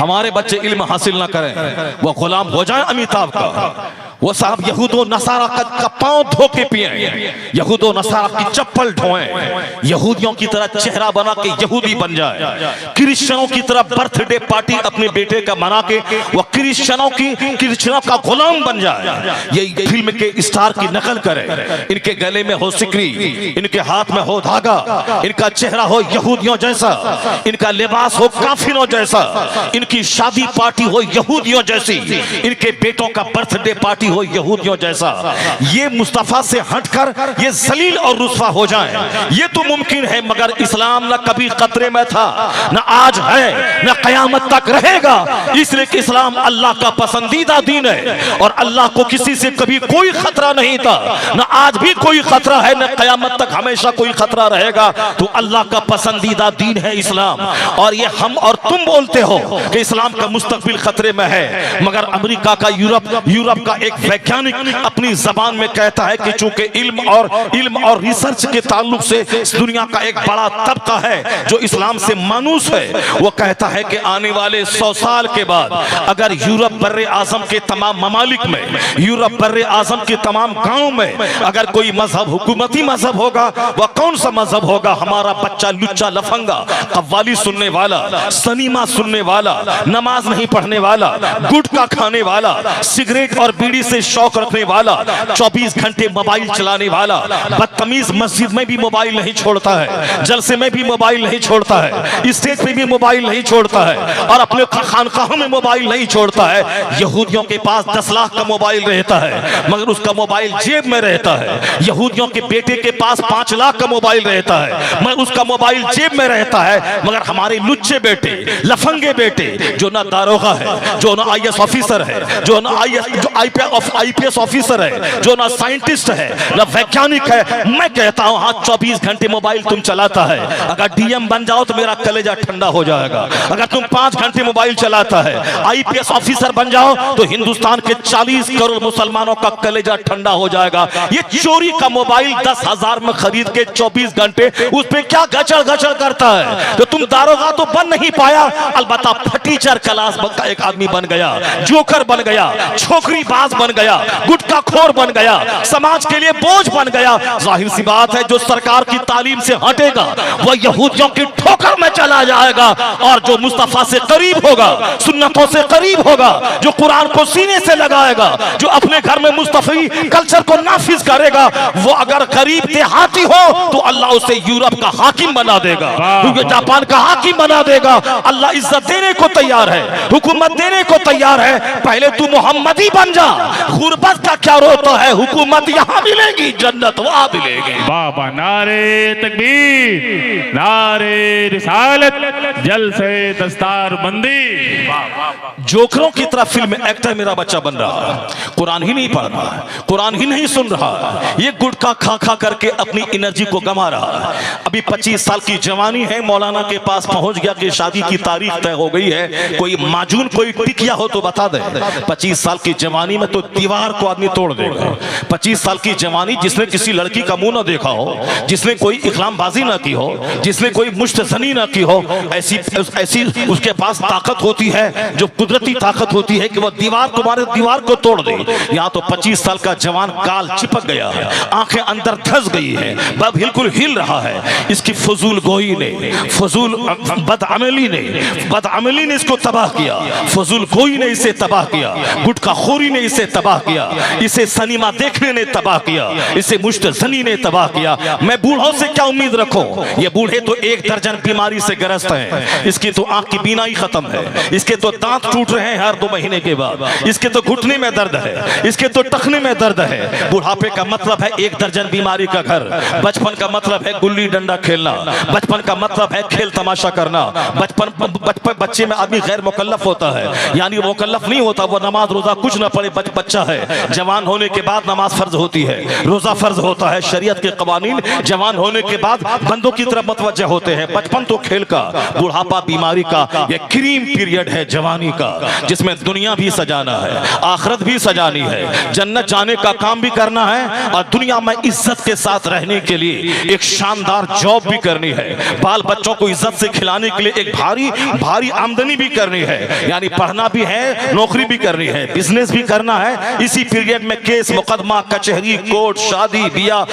हमारे बच्चे इल्म हासिल ना करें, वो गुलाम हो जाए अमिताभ का। वो साहब यहूदो नसारा का पांव धो के पिए, यहूदो नसारा की चप्पल ढोएं, यहूदियों की तरह चेहरा बना के यहूदी बन जाए, क्रिश्चियनों की तरह बर्थडे पार्टी अपने बेटे का मना के वो क्रिश्चियनों का गुलाम बन जाए। ये फिल्म के स्टार की नकल करे, इनके गले में हो सिकरी, इनके हाथ में हो धागा, इनका चेहरा हो यहूदियों जैसा, इनका लिबास हो काफिरों जैसा, इनकी शादी पार्टी हो यहूदियों जैसी, इनके बेटों का बर्थडे पार्टी हो यहूदियों जैसा। ये मुस्तफा से हटकर ये जलील और रुस्वा हो जाए, ये तो मुमकिन है, मगर इस्लाम न कभी खतरे में था, न आज है, न कयामत तक रहेगा। इसलिए कि इस्लाम अल्लाह का पसंदीदा दीन है और अल्लाह को किसी से कभी कोई खतरा नहीं था, न आज भी कोई खतरा है, न कयामत तक हमेशा कोई खतरा रहेगा। तो अल्लाह का पसंदीदा दीन है इस्लाम। और ये हम और तुम बोलते हो कि इस्लाम का मुस्तकबिल खतरे में है, मगर अमेरिका का यूरोप का एक वैज्ञानिक अपनी जबान में कहता है कि चूंकि इल्म और रिसर्च के ताल्लुक से दुनिया का एक बड़ा तबका है जो इस्लाम से मानूस है, वो कहता है कि आने वाले 100 साल के बाद अगर यूरोप बर्रे आजम के तमाम ममालिक में, यूरोप बर्रे आजम के तमाम गांवों में अगर कोई मजहब हुकूमती मजहब होगा, वह कौन सा मजहब होगा? हमारा बच्चा लुच्चा लफंगा कव्वाली सुनने वाला, सनीमा सुनने वाला, नमाज नहीं पढ़ने वाला, गुटखा खाने वाला, सिगरेट और बीड़ी से शौक रखने वाला, 24 घंटे मोबाइल चलाने वाला, बदतमीज मस्जिद में भी मोबाइल नहीं छोड़ता है, जलसे में भी मोबाइल नहीं छोड़ता है, स्टेज पे भी मोबाइल नहीं छोड़ता है और अपने खानकाहों में मोबाइल नहीं छोड़ता है। यहूदियों के पास 10 लाख का मोबाइल रहता है मगर उसका मोबाइल जेब में रहता है। यहूदियों के बेटे के पास 5 लाख का मोबाइल रहता है मगर उसका मोबाइल जेब में रहता है। मगर हमारे लुच्चे बेटे, लफंगे बेटे, जो ना दारोगा है, जो ना IAS ऑफिसर है, जो ना IPS ऑफिसर है, जो ना साइंटिस्ट है, ना वैज्ञानिक है, मैं कहता हूं हाँ 24 घंटे मोबाइल तुम चलाता है, अगर DM बन जाओ तो मेरा कलेजा ठंडा हो जाएगा। अगर तुम 5 घंटे मोबाइल चलाता है, IPS ऑफिसर बन जाओ तो हिंदुस्तान के 40 करोड़ मुसलमानों का कलेजा ठंडा हो जाएगा। ये चोरी का मोबाइल 10,000 में खरीद के 24 घंटे उस पे क्या गचड़ गचड़ करता है? तो तुम दारोगा तो बन नहीं पाया, अलबत्ता फटीचर क्लास का एक आदमी बन गया, जोकर बन गया, छोकरी बाज बन गया, गुटखा खोर बन गया, समाज के लिए बोझ बन गया। जाहिर सी बात है जो सरकार की तालीम से हटेगा वह यहूदियों की ठोकर में चला जाएगा और जो मुस्तफा से करीब होगा, सुन्नतों से करीब होगा, जो कुरान को सीने से लगाएगा, जो अपने घर में मुस्तफी कल्चर को नाफिज करेगा, वो अगर गरीब देहाती हो तो अल्लाह उसे यूरोप का हाकिम बना देगा, क्योंकि जापान का हाकिम बना देगा। अल्लाह इज्जत देने को तैयार है, हुकूमत देने को तैयार है। पहले तू मोहम्मदी बन जा, गुर्बत का क्या रोता है? हुकूमत यहाँ मिलेगी, जन्नत वहां मिलेगी। बाबा नारे तकबीर, नारे रिसालत, जल से दस्तार बंदी। जोकरों की तरह फिल्म एक्टर मेरा बच्चा बन रहा है, कुरान ही नहीं पढ़ रहा है, कुरान ही नहीं सुन रहा है, ये गुटखा खा खा करके अपनी एनर्जी को गंवा रहा है। अभी 25 साल की जवानी है, मौलाना के पास पहुंच गया कि शादी की तारीख तय हो गई है, कोई माजून कोई टिकिया हो तो बता दे। 25 साल की जवानी में तो दीवार को आदमी तोड़ देगा। 25 साल की जवानी जिसने किसी लड़की का मुंह ना देखा हो, जिसने कोई इकलामबाजी ना की हो, जिसने कोई मुश्तजनी ना की हो, ऐसी उसके पास ताकत होती है, जो कुदरती ताकत होती है कि वह दीवार को तोड़ दे। यहाँ तो 25 साल का जवान काल चिपक गया है, आंखें अंदर धंस गई है, वह बिल्कुल हिल रहा है। इसकी फजूल गोई ने, फजूल बदअमली ने इसको तबाह किया, फजूल गोई ने इसे तबाह किया, गुटखा खोरी ने इसे तबाह किया, इसे सनीमा देखने ने तबाह किया, इसे मुश्तजनी ने तबाह किया। मैं बूढ़ों से क्या उम्मीद रखूं? ये बूढ़े तो 1 दर्जन बीमारी से ग्रस्त हैं। इसकी तो आंख की बीनाई खत्म है, इसके तो दांत टूट रहे हैं हर 2 महीने के बाद, इसके तो घुटने में दर्द है, इसके तो टखने में दर्द है। बुढ़ापे का मतलब है 1 दर्जन बीमारी का घर, बचपन का मतलब है गुल्ली डंडा खेलना, बचपन का मतलब है खेल तमाशा करना। बच्चे में आदमी गैर मुकल्लफ होता है, यानी मुकल्लफ नहीं होता, वो नमाज रोजा कुछ ना पढ़े, बच्चा है। जवान होने के बाद नमाज फर्ज होती है, रोजा फर्ज होता है, शरीयत के कवानीन जवान होने के बाद बंदों की तरफ मुतवज्जह होते हैं। बचपन तो खेल का, बुढ़ापा बीमारी का, ये क्रीम पीरियड है जवानी का। जिसमें दुनिया भी सजाना है, आखिरत भी सजानी है, जन्नत जाने का काम भी करना है और दुनिया में इज्जत के साथ रहने के लिए एक शानदार जॉब भी करनी है, बाल बच्चों को इज्जत से खिलाने के लिए एक भारी भारी आमदनी भी करनी है, यानी पढ़ना भी है, नौकरी भी करनी है, बिजनेस भी करना है। इसी पीरियड में केस मुकदमा, कचहरी, कोर्ट, शादी ब्याह,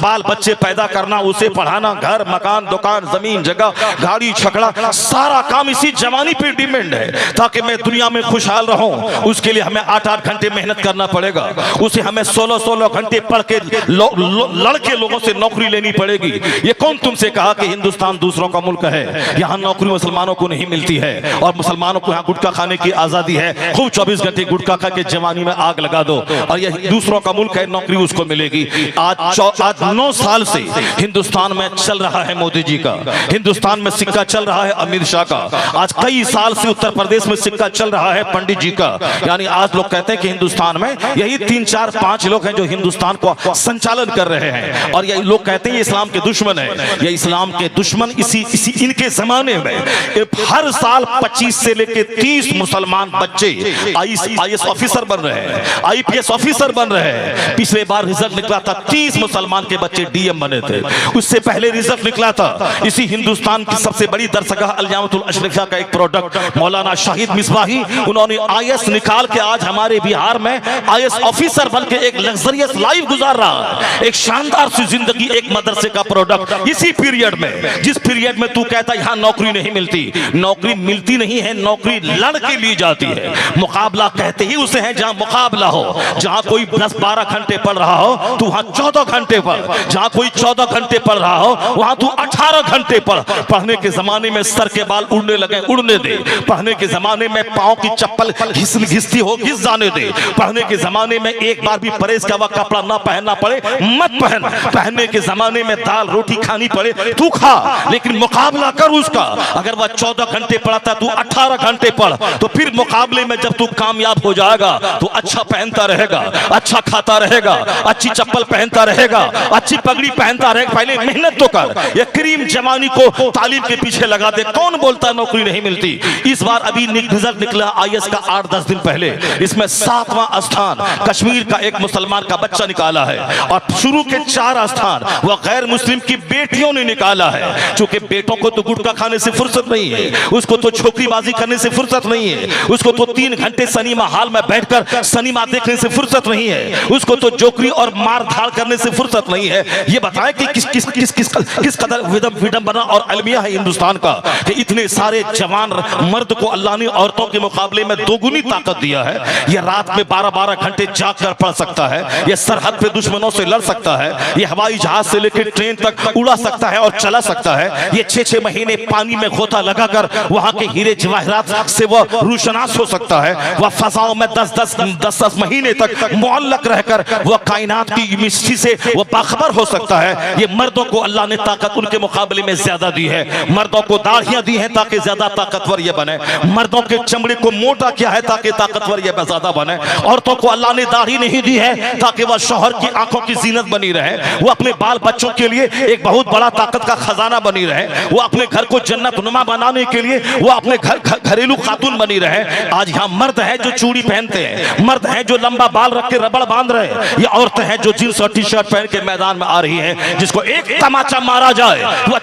बाल बच्चे पैदा करना, उसे पढ़ाना, घर मकान दुकान जमीन जगह गाड़ी छकड़ा, सारा काम इसी जवानी पे डिपेंड है। ताकि मैं दुनिया में खुशहाल रहूं, उसके लिए हमें 8-8 घंटे मेहनत करना पड़ेगा, उसे हमें 16-16 घंटे पढ़ के लड़के लोगों से नौकरी लेनी पड़ेगी। ये कौन तुमसे कहा कि हिंदुस्तान दूसरों का मुल्क है? यहाँ नौकरी मुसलमानों को नहीं मिलती है और मुसलमानों को यहाँ गुटखा खाने की आजादी है। खूब 24 घंटे गुटखा खा के जवानी में आग लगा दो और ये दूसरों का मुल्क है, नौकरी उसको मिलेगी। आज 9 साल से हिंदुस्तान में चल रहा है मोदी जी का, हिंदुस्तान में सिक्का चल रहा है अमित शाह का, आज कई साल से उत्तर प्रदेश में सिक्का चल रहा है पंडित जी का। यानी आज लोग कहते हैं कि हिंदुस्तान में यही 3, 4, 5 लोग हैं जो हिंदुस्तान को संचालन कर रहे हैं और यही लोग कहते हैं ये इस्लाम के दुश्मन है। ये इस्लाम के दुश्मन इसी इनके जमाने में हर साल 25 से लेकर 30 मुसलमान बच्चे IAS ऑफिसर बन रहे हैं, IPS ऑफिसर बन रहे हैं। पिछले बार रिजल्ट निकला था 30 मुसलमान के बच्चे DM बने थे। उससे पहले रिजल्ट निकला था इसी हिंदुस्तान की सबसे बड़ी दरसगाह अल-जामिअतुल अशरफिया का एक प्रोडक्ट मौलाना शाहिद मिसबाही, उन्होंने IAS निकाल के आज हमारे बिहार में IAS ऑफिसर बन के एक लग्जरियस लाइफ गुजार रहा है, एक शानदार सी जिंदगी, एक मदरसे का प्रोडक्ट। इसी पीरियड में, जिस पीरियड में तू कहता यहाँ नौकरी नहीं मिलती, नौकरी मिलती नहीं है, नौकरी लड़ के ली जाती है। मुकाबला कहते ही उसे है जहाँ मुकाबला हो, जहाँ कोई 10-12 घंटे पढ़ रहा हो तू वहाँ 14 घंटे पढ़, जहाँ कोई 14 घंटे पढ़ रहा हो वहाँ तू 18 घंटे पढ़। पढ़ने के जमाने में सर के बाल उड़ने लगे, उड़ने दे। पढ़ने के जमाने में पाँव की चप्पल घिसती हो, घिस जाने दे। पढ़ने के जमाने में एक बार भी परहेज का वह कपड़ा ना पहनना पड़े, मत पहन। पहनने के जमाने में दाल रोटी खानी पड़े तू खा, लेकिन मुकाबला कर उसका। अगर वह 14 घंटे पढ़ता तू 18 घंटे पढ़, तो फिर मुकाबले में जब तू कामयाब हो जाएगा तो अच्छा पहनता रहेगा, अच्छा खाता रहेगा, अच्छी चप्पल पहनता रहेगा, अच्छी पगड़ी पहनता रहेगा। पहले मेहनत तो कर, ये क्रीम जवानी को तालीम के पीछे लगा दे। कौन बोलता नौकरी नहीं मिलती? इस बार अभी रिजल्ट निकला IAS का 8-10 दिन पहले, इसमें 7वां स्थान कश्मीर का एक मुसलमान का बच्चा निकाला है और शुरू के 4 स्थान वह गैर मुस्लिम की बेटियों ने निकाला है। चूंकि बेटों को तो गुटखा खाने से फुर्सत नहीं है, उसको तो छोकरीबाजी करने से फुर्सत नहीं है, उसको तो 3 घंटे सिनेमा हॉल में बैठकर सिनेमा देखने से फुर्सत नहीं है, उसको तो जोकरी और मार धाड़ करने से फुर्सत नहीं है। ये बताएं कि किस कदर विडंबना और अलमिया है हिंदुस्तान का कि इतने सारे जवान मर्द को अल्लाह ने औरतों के मुकाबले में दोगुनी ताकत दिया है। ये रात में 12-12 घंटे जाग कर पढ़ सकता है, ये सरहद पे दुश्मनों से लड़ सकता है, ये हवाई जहाज से लेकर ट्रेन तक उड़ा सकता है और चला सकता है, ये 6-6 महीने पानी में गोता लगाकर वहां के हीरे जवाहरात से वह रोशनास हो सकता है, वह फजाओं में 10-10 महीने तक मुअल्लक रहकर वह कायनात की मिस्ट्री से वह बाखबर हो सकता है। ये मर्दों को अल्लाह ने ताकत उनके मुकाबले में ज्यादा दी है। मर्दों को दाढ़ियां दी हैं ताकि ज्यादा ताकतवर ये बने, मर्दों के चमड़े को मोटा किया है ताकि ताकतवर ये ज्यादा बने। औरतों को अल्लाह ने दाढ़ी नहीं दी है ताकि वह शौहर की आंखों की जीनत बनी रहे, वो अपने बाल बच्चों के लिए एक बहुत बड़ा ताकत का खजाना बनी रहे, वो अपने घर को जन्नत नुमा बनाने के लिए वो अपने घरेलू खातून बनी रहे। आज यहाँ मर्द है जो चूड़ी पहनते हैं, मर्द है जो लंबा बाल रख के रबड़ बांध रहे हैं, ये औरतें हैं जो जींस और टी-शर्ट पहन के मैदान में आ रही है, जिसको एक तमाचा मारा जाए वह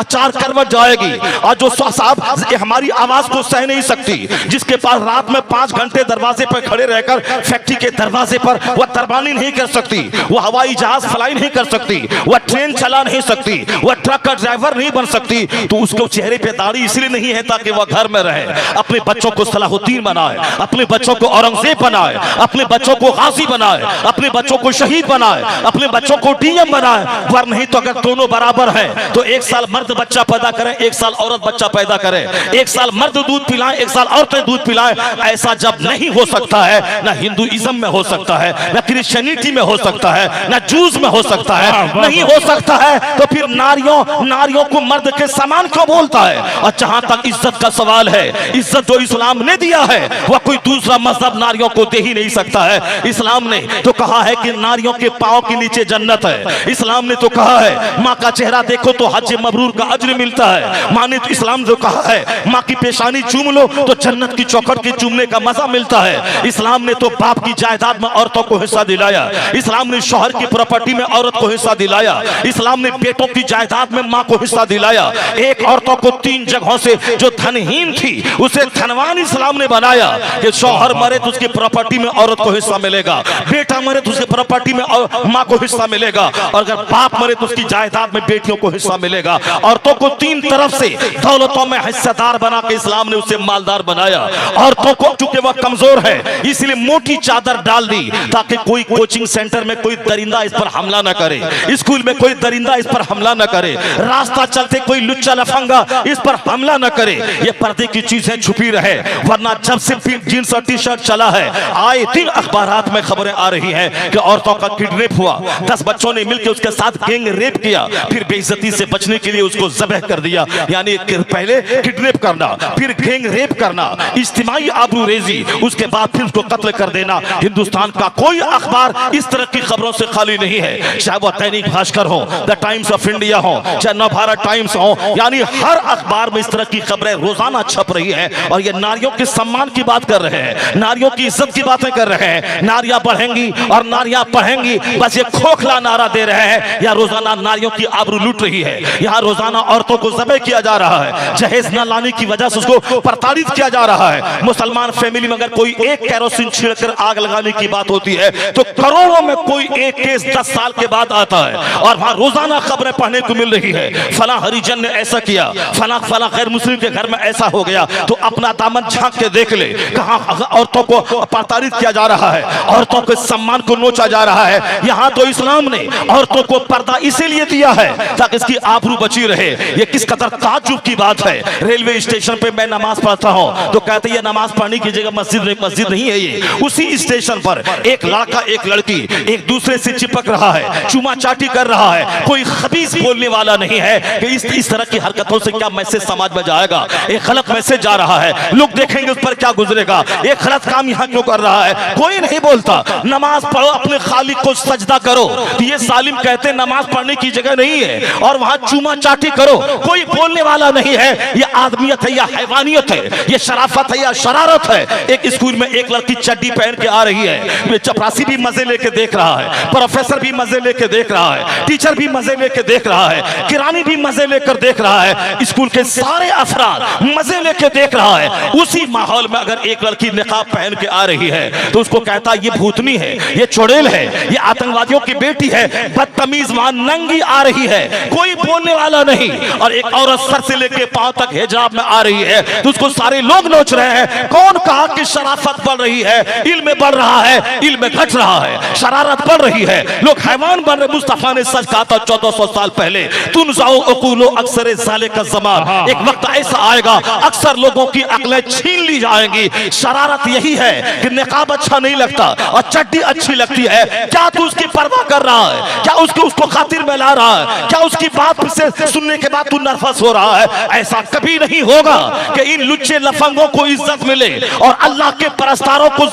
चार करवट जाएगी। और जो साहब हमारी आवाज को सह नहीं सकती, जिसके पास रात में 5 घंटे दरवाजे पर खड़े रहकर फैक्ट्री के दरवाजे पर वह तरबानी नहीं कर सकती, वह हवाई जहाज फ्लाई नहीं कर सकती, वह ट्रेन चला नहीं सकती, वह ट्रक का ड्राइवर नहीं बन सकती, तो उसको चेहरे पे दाढ़ी इसलिए नहीं है ताकि वह घर में रहे, अपने बच्चों को सलाहुद्दीन बनाए, अपने बच्चों को औरंगजेब बनाए, अपने बच्चों को गाजी बनाए, अपने बच्चों को शहीद बनाए, अपने बच्चों को DM बनाए। वर नहीं तो अगर दोनों बराबर है तो एक साल मर्द बच्चा पैदा करें, एक साल औरत बच्चा पैदा करें, एक साल मर्द दूध पिलाएं, एक साल औरतें दूध पिलाएं। ऐसा जब नहीं हो सकता है, ना हिंदुइज्म में हो सकता है, ना क्रिश्चियनिटी में हो सकता है, ना जूस में हो सकता है, नहीं हो सकता है, तो फिर नारियों को मर्द के समान क्यों बोलता है? और जहां तक इज्जत का सवाल है, इज्जत जो इस्लाम ने दिया है वह कोई दूसरा मजहब नारियों को दे ही नहीं सकता है। इस्लाम ने तो कहा है कि नारियों के पांव के नीचे जन्नत है, इस्लाम ने तो कहा है माँ का चेहरा देखो तो हज मबरूर का अज्र मिलता है, माँ ने तो इस्लाम जो कहा है माँ की पेशानी चूम लो तो जन्नत की चौखट के चूमने का मजा मिलता है। इस्लाम ने तो बाप की जायदाद में औरतों को हिस्सा दिलाया, इस्लाम ने शौहर की प्रॉपर्टी में औरत को हिस्सा दिलाया, इस्लाम ने बेटों की जायदाद में माँ को हिस्सा दिलाया। एक औरतों को 3 जगहों से जो धनहीन थी उसे धनवान इस्लाम ने बनाया कि शौहर मरे तो उसकी प्रॉपर्टी में औरत को हिस्सा मिलेगा, बेटा मरे तो उसकी प्रॉपर्टी में माँ को हिस्सा मिलेगा, और अगर बाप मरे तो उसकी जायदाद में बेटियों को हिस्सा मिलेगा। औरतों को 3 तरफ से दौलतों में हिस्सेदार बना के इस्लाम ने उसे मालदार बनाया। औरतों को चूंकि वह कमजोर है इसलिए मोटी चादर डाल दी ताकि कोई कोचिंग सेंटर में कोई दरिंदा इस पर हमला न करे, स्कूल में कोई दरिंदा इस पर हमला न करे, रास्ता चलते कोई लुच्चा लफंगा इस पर हमला न करे। ये पर्दे की चीजें छुपी रहे, वरना जब से जींस और टी शर्ट चला है आए दिन अखबारात में खबरें आ रही हैं कि औरतों का किडनैप हुआ, 10 बच्चों ने मिलकर उसके साथ गैंग रेप किया, फिर बेइज्जती से बचने के लिए उसको ज़बह कर दिया। यानी पहले किडनैप करना, फिर गैंग रेप करना, इज्तिमाई आबरूरेजी, उसके बाद फिर उसको कत्ल कर देना। हिंदुस्तान का कोई अखबार इस तरह की खबरों से खाली नहीं है, चाहे वह दैनिक भास्कर हो, द टाइम्स ऑफ इंडिया हो, चाहे नवभारत टाइम्स हो, यानी हर अखबार में इस तरह की खबरें रोजाना छप रही है। और ये नारियों के सम्मान की बात कर रहे हैं, नारियों की इज्जत की बातें कर रहे हैं, नारियां बढ़ेंगी और नारियां पढ़ेंगी, बस ये खोखला नारा दे रहे हैं। या रोजाना नारियों की आबरू लूट रही है, यहाँ रोजाना औरतों को ज़बह किया जा रहा है, जहेज न लाने की वजह से उसको प्रताड़ित किया जा रहा है। मुसलमान फैमिली में अगर कोई एक कैरोसिन छिड़कर आग लगाने की बात होती है तो करोड़ों में कोई एक केस 10 साल के बाद आता है, और वहां रोजाना खबरें पढ़ने को मिल रही है, फला हरिजन ने ऐसा किया, फला फला गैर मुस्लिम के घर में ऐसा हो गया। तो अपना दामन झांक के देख ले, कहां औरतों को प्रताड़ित किया जा रहा है, औरतों के सम्मान को नोचा जा रहा है। यहाँ तो इस्लाम ने औरतों को पर्दा इसीलिए दिया है ताकि इसकी आबरू बची रहे। ये किस कदर ताज्जुब की बात है। रेलवे स्टेशन पे मैं नमाज पढ़ता हूँ तो कहते हैं नमाज पढ़ने की जगह मस्जिद नहीं है ये। उसी स्टेशन पर एक लड़का एक लड़की एक दूसरे से चिपक रहा है, चुमा चाटी कर रहा है, कोई खबीस बोलने वाला नहीं है कि इस तरह की हरकतों से क्या मैसेज समाज में जाएगा। एक गलत मैसेज जा रहा है, लोग देखेंगे उस पर क्या गुजरेगा, एक गलत काम यहाँ क्यों कर रहा है, कोई नहीं बोलता। नमाज पढ़ो, अपने खालिक को सजदा करो, तो ये सालिम कहते नमाज पढ़ने की जगह नहीं है, और वहां चुमा चाटी करो, कोई बोलने वाला नहीं है। ये आदमियत है या हैवानियत है, ये शराफत है या शरारत है। एक स्कूल में एक लड़की चड्डी पहन के आ रही है, चपरासी भी मजे लेके देख रहा है, प्रोफेसर भी मजे लेके देख रहा है, टीचर भी मजे लेके देख रहा है, किरानी भी मजे लेकर देख रहा है, स्कूल के सारे अफराद मजे लेके देख रहा है। उसी माहौल में अगर एक लड़की निकाब पहन के आ रही है तो उसको कहता ये भूतनी है, ये चुड़ैल है, ये आतंकवादियों की बेटी है, बदतमीज वहां नंगी आ रही है, कोई बोलने वाला नहीं। और एक औरत सर से लेके पांव तक हिजाब में आ रही है तो उसको सारे लोग नोच रहे हैं। कौन कहा कि शराफत बढ़ रही है, इल्म बढ़ रहा है, इल्म घट रहा है, शरारत बढ़ रही है, लोग हैवान बन रहे। मुस्तफा ने सच कहा था 1400 साल पहले, तुम जाओ अकूलो अक्सर साले का ज़मान, एक वक्त ऐसा आएगा अक्सर लोगों की अक्लें छीन ली जाएंगी। शरारत यही है कि निकाब अच्छा नहीं लगता और चड्डी अच्छी लगती है, क्या तू उसकी परवाह कर रहा है, क्या उसको खातिर में ला रहा है, क्या उसकी बात से सुनने के बाद तू नर्वस हो रहा है। ऐसा कभी नहीं होगा कि इन लुच्चे लफंगों को इज्जत मिले और अल्लाह के परस्तारों को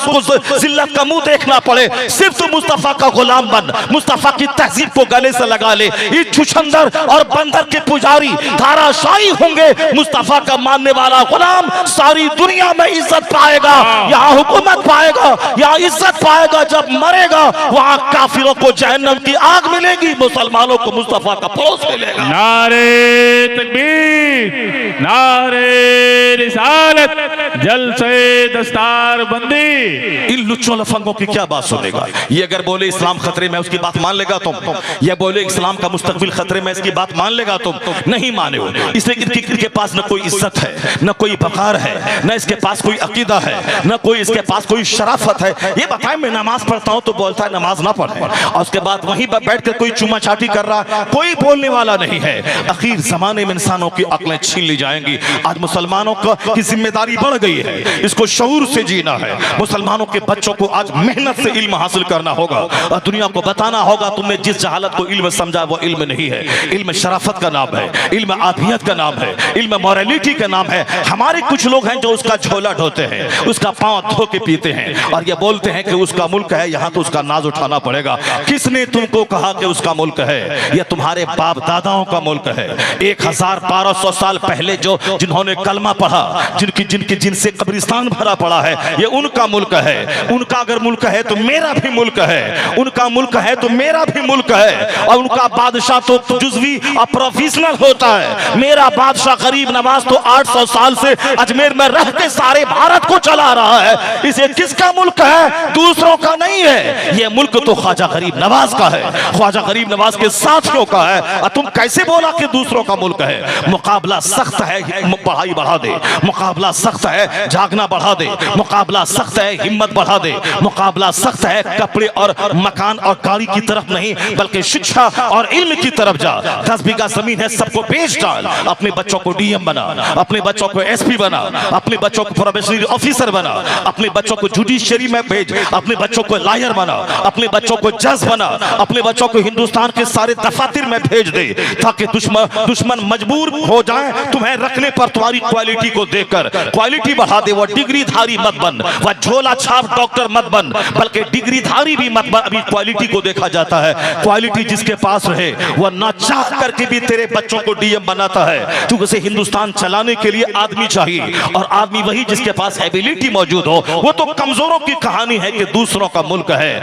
जिल्लत का मुंह देखना पड़े। सिर्फ तू मुस्तफा का गुलाम बन, मुस्तफा की तहजीब को गले से लगा ले। ये छुछंदर और बंदर के पुजारी धाराशाही होंगे, मुस्तफा का मानने वाला गुलाम सारी दुनिया में इज्जत पाएगा, यहाँ हुकूमत पाएगा, यहाँ इज्जत पाएगा। जब मरेगा वहां काफिरों को जहन्नम की आग मिलेगी, मुसलमानों को मुस्तफा का परोस मिलेगा। नारे तकबीर, नारे रिसालत, जलसे दस्तार बंदी। इन लुच्चों लफंगों की क्या बात सुनेगा। ये अगर बोले इस्लाम खतरे में, उसकी बात मान लेगा तुम? ये बोले इस्लाम का मुस्तकबिल खतरे में, इसकी बात मान लेगा तुम? नहीं माने हो। इसलिए इनके पास न कोई इज्जत है, न कोई बकार है, न इसके पास कोई अकीदा है, न कोई इसके पास कोई शराफत है। ये बताए मैं नमाज पढ़ता हूं तो बोलता है नमाज ना पढ़े, और उसके बाद वहीं पर बैठ कर कोई चुमा चाटी कर रहा, कोई बोलने वाला नहीं है। आखिर जमाने में इंसानों की अक्लें छीन ली जाएंगी। आज मुसलमानों की जिम्मेदारी बढ़ गई है, इसको शऊर से जीना है। मुसलमानों के बच्चों को आज मेहनत से इल्म हासिल करना होगा और दुनिया को बताना होगा तुमने जिस जहालत को इल्म समझा वो इल्म नहीं है। इल्म शराफत का नाम है, इल्म आदियत का नाम है, इल्म मॉरलिटी का नाम है। हमारे कुछ लोग हैं जो उसका झोला ढोते हैं, उसका पांव धो के पीते हैं और ये बोलते हैं कि उसका मुल्क है, यहाँ तो उसका नाज उठाना पड़ेगा। किसने तुमको कहा कि उसका मुल्क है? यह तुम्हारे बाप दादाओं का मुल्क है। 1200 साल पहले जो जिन्होंने कलमा पढ़ा, जिनसे कब्रिस्तान भरा पड़ा है, ये उनका मुल्क है। उनका अगर मुल्क है तो मेरा भी मुल्क है, उनका मुल्क है तो मेरा भी मुल्क है। और उनका बादशाह तो जुज़वी और प्रोफेशनल होता है, मेरा बादशाह गरीब नवाज तो 800 साल से अजमेर में रह के सारे भारत को चला रहा है। इसे किसका मुल्क है? दूसरों का नहीं है। ये मुल्क तो ख्वाजा गरीब नवाज का है, ख्वाजा गरीब नवाज के साथियों का है। और तुम कैसे बोला कि दूसरों का मुल्क है? मुकाबला सख्त है, पढ़ाई बढ़ा दे। मुकाबला सख्त है, जागना बढ़ा दे। मुकाबला सख्त है, हिम्मत बढ़ा दे। मुकाबला सख्त है, कपड़े और मकान और गाड़ी की तरफ नहीं बल्कि शिक्षा और इल्म की तरफ जा। 10 बीघा जमीन है, सबको बेच डाल। अपने बच्चों को डीएम बना, अपने बच्चों को एसपी बना, अपने बच्चों को प्रोबेशनरी ऑफिसर बना, अपने बच्चों को जुडिशरी में भेज, अपने बच्चों को लॉयर बना, अपने बच्चों को जज बना, अपने बच्चों को हिंदुस्तान के सारे दफातर में भेज दे, ताकि दुश्मन मजबूर हो जाए तुम्हें रखने पर तुम्हारी क्वालिटी को देखकर। क्वालिटी बढ़ा दे। वो डिग्रीधारी मत बन, वह झोला छाप डॉक्टर मत बन, बल्कि डिग्रीधारी भी मत बन। अभी क्वालिटी को देखा जाता है। क्वालिटी जिसके पास रहे वह ना चाह करके भी तेरे बच्चों को डीएम बनाता है, क्योंकि उसे हिंदुस्तान चलाने के लिए आदमी चाहिए, और आदमी वही जिसके पास एबिलिटी मौजूद हो। वो तो कमजोरों की कहानी है कि दूसरों का मुल्क है।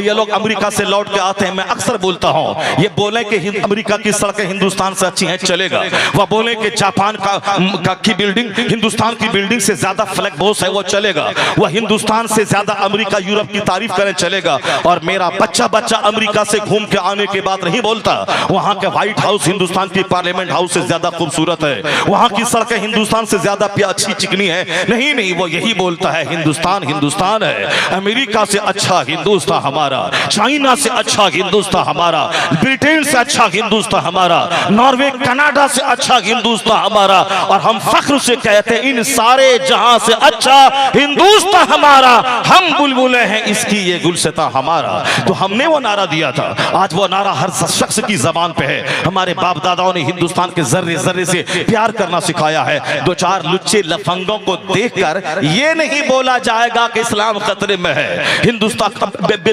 ये लोग अमेरिका से लौट के आते हैं, मैं अक्सर बोलता हूँ, ये बोले कि अमेरिका की सड़कें हिंदुस्तान से अच्छी हैं, चलेगा। वह बोले कि जापान की बिल्डिंग हिंदुस्तान की बिल्डिंग से ज्यादा फ्लैग बोस है, वो चलेगा। वह हिंदुस्तान से ज्यादा अमेरिका यूरोप की तारीफ करें, चलेगा। और मेरा बच्चा अमेरिका से घूम के आने के बाद नहीं बोलता वहां के व्हाइट हाउस हिंदुस्तान की पार्लियामेंट हाउस से ज्यादा खूबसूरत है, वहां की सड़कें हिंदुस्तान से ज्यादा अच्छी चिकनी है। नहीं, वो यही बोलता है हिंदुस्तान हिंदुस्तान है। अमेरिका से अच्छा हिंदुस्तान हमारा, चाइना से अच्छा हिंदुस्तान हमारा, ब्रिटेन से अच्छा हिंदुस्तान हमारा, नॉर्वे कनाडा से अच्छा हिंदुस्तान हमारा। और हम फख्र से कहते हैं इन सारे जहां से अच्छा हिंदुस्तान हमारा। हम बुलबुलें हैं इसकी ये गुलसिता हमारा। तो हमने वो नारा दिया था, आज वो नारा हर शख्स की जबान पे है। हमारे बाप दादाओं ने हिंदुस्तान के जर्रे जर्रे से प्यार करना सिखाया है। 2-4 लुच्चे लफंगों को देखकर ये नहीं बोला जाएगा कि इस्लाम खतरे में है। हिंदुस्तान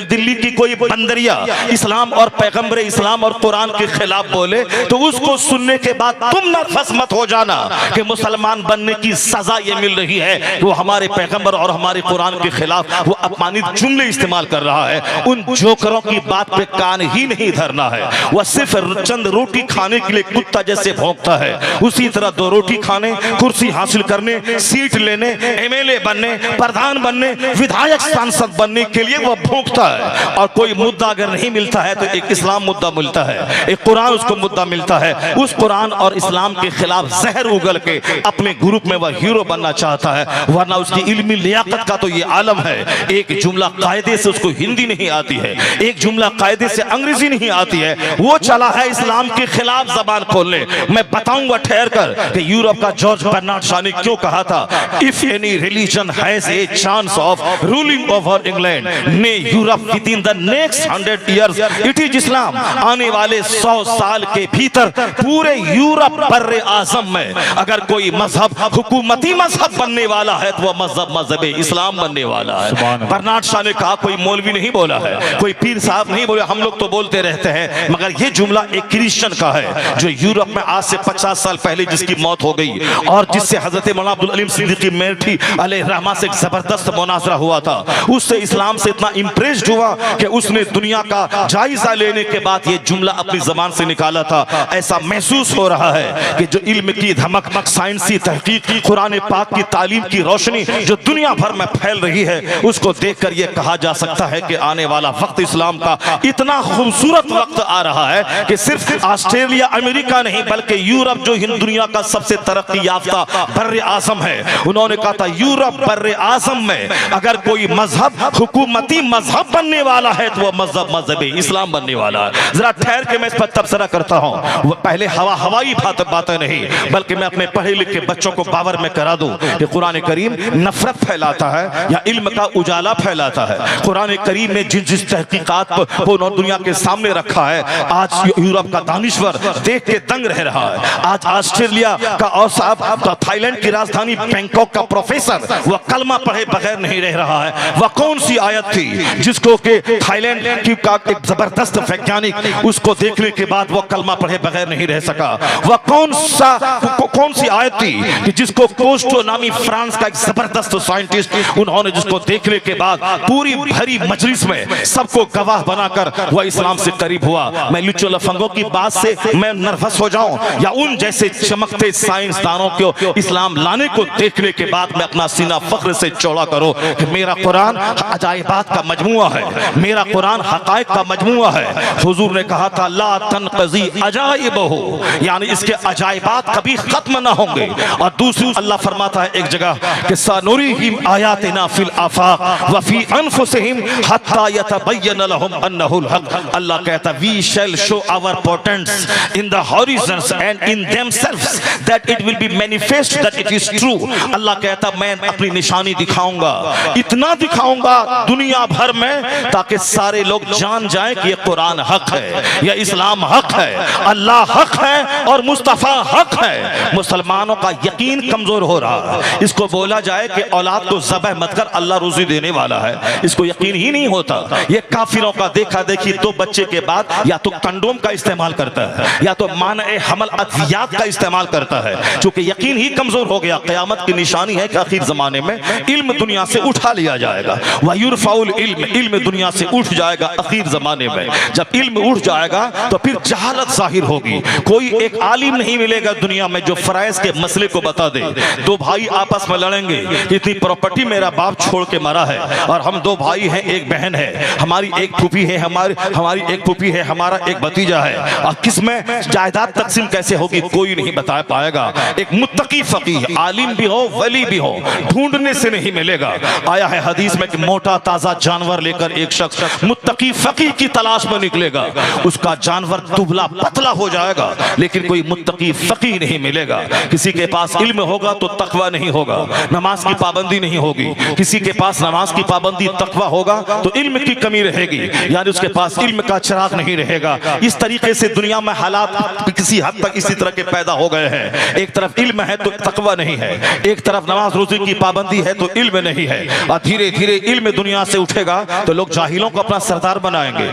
दिल्ली की कोई बंदरिया इस्लाम और पैगंबर इस्लाम और कुरान के खिलाफ बोले तो उसको सुनने के बाद तुम नर्वस मत हो जाना कि मुसलमान बनने की सजा ये मिल रही है। वो हमारे पैगंबर और हमारे कुरान के खिलाफ वो अपमानित जुमले इस्तेमाल कर रहा है। उन जोकरों की बात पे कान ही नहीं धरना है। वह सिर्फ चंद रोटी खाने के लिए कुत्ता जैसे भौंकता है, उसी तरह 2 रोटी खाने, कुर्सी हासिल करने, सीट लेने, एमएलए बनने, प्रधान बनने, विधायक सांसद बनने के लिए वह भौंकता है। और कोई मुद्दा अगर नहीं मिलता है तो एक इस्लाम मुद्दा मिलता है, एक कुरान उसको मुद्दा मिलता है। उस कुरान और इस्लाम के खिलाफ जहर उगल के अपने ग्रुप में वह हीरो बनना चाहता है, वरना उसकी इल्मी लियाकत का तो ये आलम है। एक जुमला कायदे से उसको हिंदी नहीं आती है, एक जुमला कायदे से अंग्रेजी नहीं आती है, वो चला है इस्लाम के खिलाफ जबान खोलने। मैं बताऊंगा ठहर कर कि यूरोप का जॉर्ज बर्नार्ड शॉ ने क्यों कहा था, if any religion has a chance of ruling over England ने Europe within the next 100 years it is Islam. आने वाले 100 साल के भीतर पूरे यूरोप बर्रे आजम में अगर कोई मजहब हुकूमती मजहब बनने वाला है तो वह मजहब इस्लाम बनने वाला है। बर्नार्ड शॉ ने कहा, कोई मौलवी नहीं बोला है, कोई पीर साहब नहीं बोले, हम लोग तो बोलते रहते हैं, मगर ये जुमला एक क्रिश्चियन का है जो यूरोप में आज से 50 साल पहले जिसकी मौत हो गई और जिससे हजरत मौलाना अब्दुल अलीम सिद्दीकी मेरठी अलैहिर्रहमा से एक जबरदस्त मुनाजरा हुआ था। उससे इस्लाम से इतना इंप्रेस्ड हुआ कि उसने दुनिया का जायजा लेने के बाद ये जुमला अपनी जबान से निकाला था। ऐसा महसूस हो रहा है कि जो इल्म की धमक, साइंसी तहकीक, कुरान पाक की तालीम की रोशनी जो दुनिया भर में फैल रही है, उसको देखकर यह कहा जा सकता है कि आने वाला वक्त इस्लाम का इतना खूबसूरत वक्त आ रहा है कि सिर्फ ऑस्ट्रेलिया अमेरिका नहीं बल्कि यूरोप जो दुनिया का सबसे तरक्की याफ्ता बर्रे आजम है, उन्होंने कहा था यूरोप बर्रे आजम में अगर कोई मजहब हुकूमती मजहब बनने वाला है तो वह मजहब इस्लाम बनने वाला है। जरा ठहर के मैं इस पर तबसरा करता हूँ, पहले हवाई बातें नहीं बल्कि मैं अपने पढ़े लिखे बच्चों को बावर में करा दूं कि कुरान करीम नफरत फैलाता है या इल्म का उजाला फैलाता है। कुरान करीम में जिस तहकीकात को दुनिया के सामने रखा है, आज यूरोप का दानिश्वर देख के दंग रह रहा है। आज ऑस्ट्रेलिया का और साहब थाईलैंड की राजधानी बैंकॉक का प्रोफेसर वह कलमा पढ़े बगैर नहीं रह रहा है। वह कौन सी आयत थी जिसको के थाईलैंड की का एक जबरदस्त वैज्ञानिक उसको देखने के बाद वह कलमा पढ़े बगैर नहीं रह सका। वह कौन सी आयत थी कि जिसको जिसको कोस्टो नामी फ्रांस का एक जबरदस्त साइंटिस्ट, उन्होंने जिसको देखने के बाद पूरी भरी मजलिस में सबको गवाह बनाकर वह इस्लाम से करीब हुआ। मैं लुच्चो लफंगों की बात से मैं नर्वस हो जाऊं या उन जैसे चमकते साइंसदानों को इस्लाम लाने को देखने के बाद मैं अपना सीना फख्र से चौड़ा करो कि मेरा कुरान अजाइबात का मजमुआ है, मेरा कुरान हकायक का मजमुआ है। हुजूर ने कहा था ला तनक़ज़ी अजाइबहु, यानी इसके अजाइबात कभी खत्म ना होंगे। और दूसरी अल्लाह फरमाता है एक जगह कि सनुरीहिम आयातिना फिल आफाक व फी अनफुसिहिम हत्ता यतबय्यन लहुम अन्नहुल हक। अल्लाह कहता we shall show our portents in the horizons and in themselves that it will be manifest that it is true. अल्लाह कहता मैं अपनी निशानी दिखाऊंगा, इतना दिखाऊंगा दुनिया भर में ताकि सारे लोग जान जाएं कि ये कुरान हक है, यह इस्लाम हक है, अल्लाह हक है और मुस्तफा हक है। मुसलमानों का यकीन कमजोर हो रहा है। इसको बोला जाए कि औलाद को ज़बह मत कर, अल्लाह रोजी देने वाला है, इसको यकीन ही नहीं होता। ये काफिरों का देखा देखी तो बच्चे के बाद या तो कंडोम का इस्तेमाल करता है या तो माने हमल अद्वियात का इस्तेमाल करता है, चूंकि यकीन ही कमजोर हो गया। क़यामत की निशानी है कि आखिर जमाने में इल्म दुनिया से उठा लिया जाएगा। वयुरफाउल इल्म, इल्म दुनिया से उठ जाएगा आखिर जमाने में। जब इल्म उठ जाएगा तो फिर जहालत जाहिर होगी। कोई एक आलिम नहीं मिलेगा दुनिया में जो फराइज के मसले को बता दे। दो भाई आपस में लड़ेंगे, इतनी प्रॉपर्टी मेरा बाप छोड़ के मरा है और हम दो भाई हैं, एक बहन है, हमारी एक फूफी है, हमारी एक फूफी है, हमारा एक भतीजा है, और किसमें जायदाद तकसीम कैसे होगी कोई नहीं बता पाएगा। एक मुत्तकी फकीह आलिम भी हो वली भी हो ढूंढने से नहीं मिलेगा। आया है हदीस में कि मोटा ताजा जानवर लेकर एक शख्स मुत्तकी फकीह की तलाश में निकलेगा, उसका जानवर दुबला पतला हो जाएगा लेकिन कोई मुत्तकी फकीह नहीं मिलेगा। किसी के पास इल्म होगा तो तकवा नहीं होगा, नमाज की पाबंदी नहीं होगी। किसी के पास नमाज की पाबंदी तकवा होगा तो इल्म की कमी रहेगी, यानी उसके पास इल्म का चिराग नहीं रहेगा। इस तरीके से दुनिया में हालात किसी हद तक इसी तरह के पैदा हो गए हैं। एक तरफ इल्म है तो तकवा नहीं है, एक तरफ नमाज रोजे की पाबंदी है तो इल्म नहीं है। और धीरे धीरे इल्म दुनिया से उठेगा तो लोग जाहिलों को अपना सरदार बनाएंगे,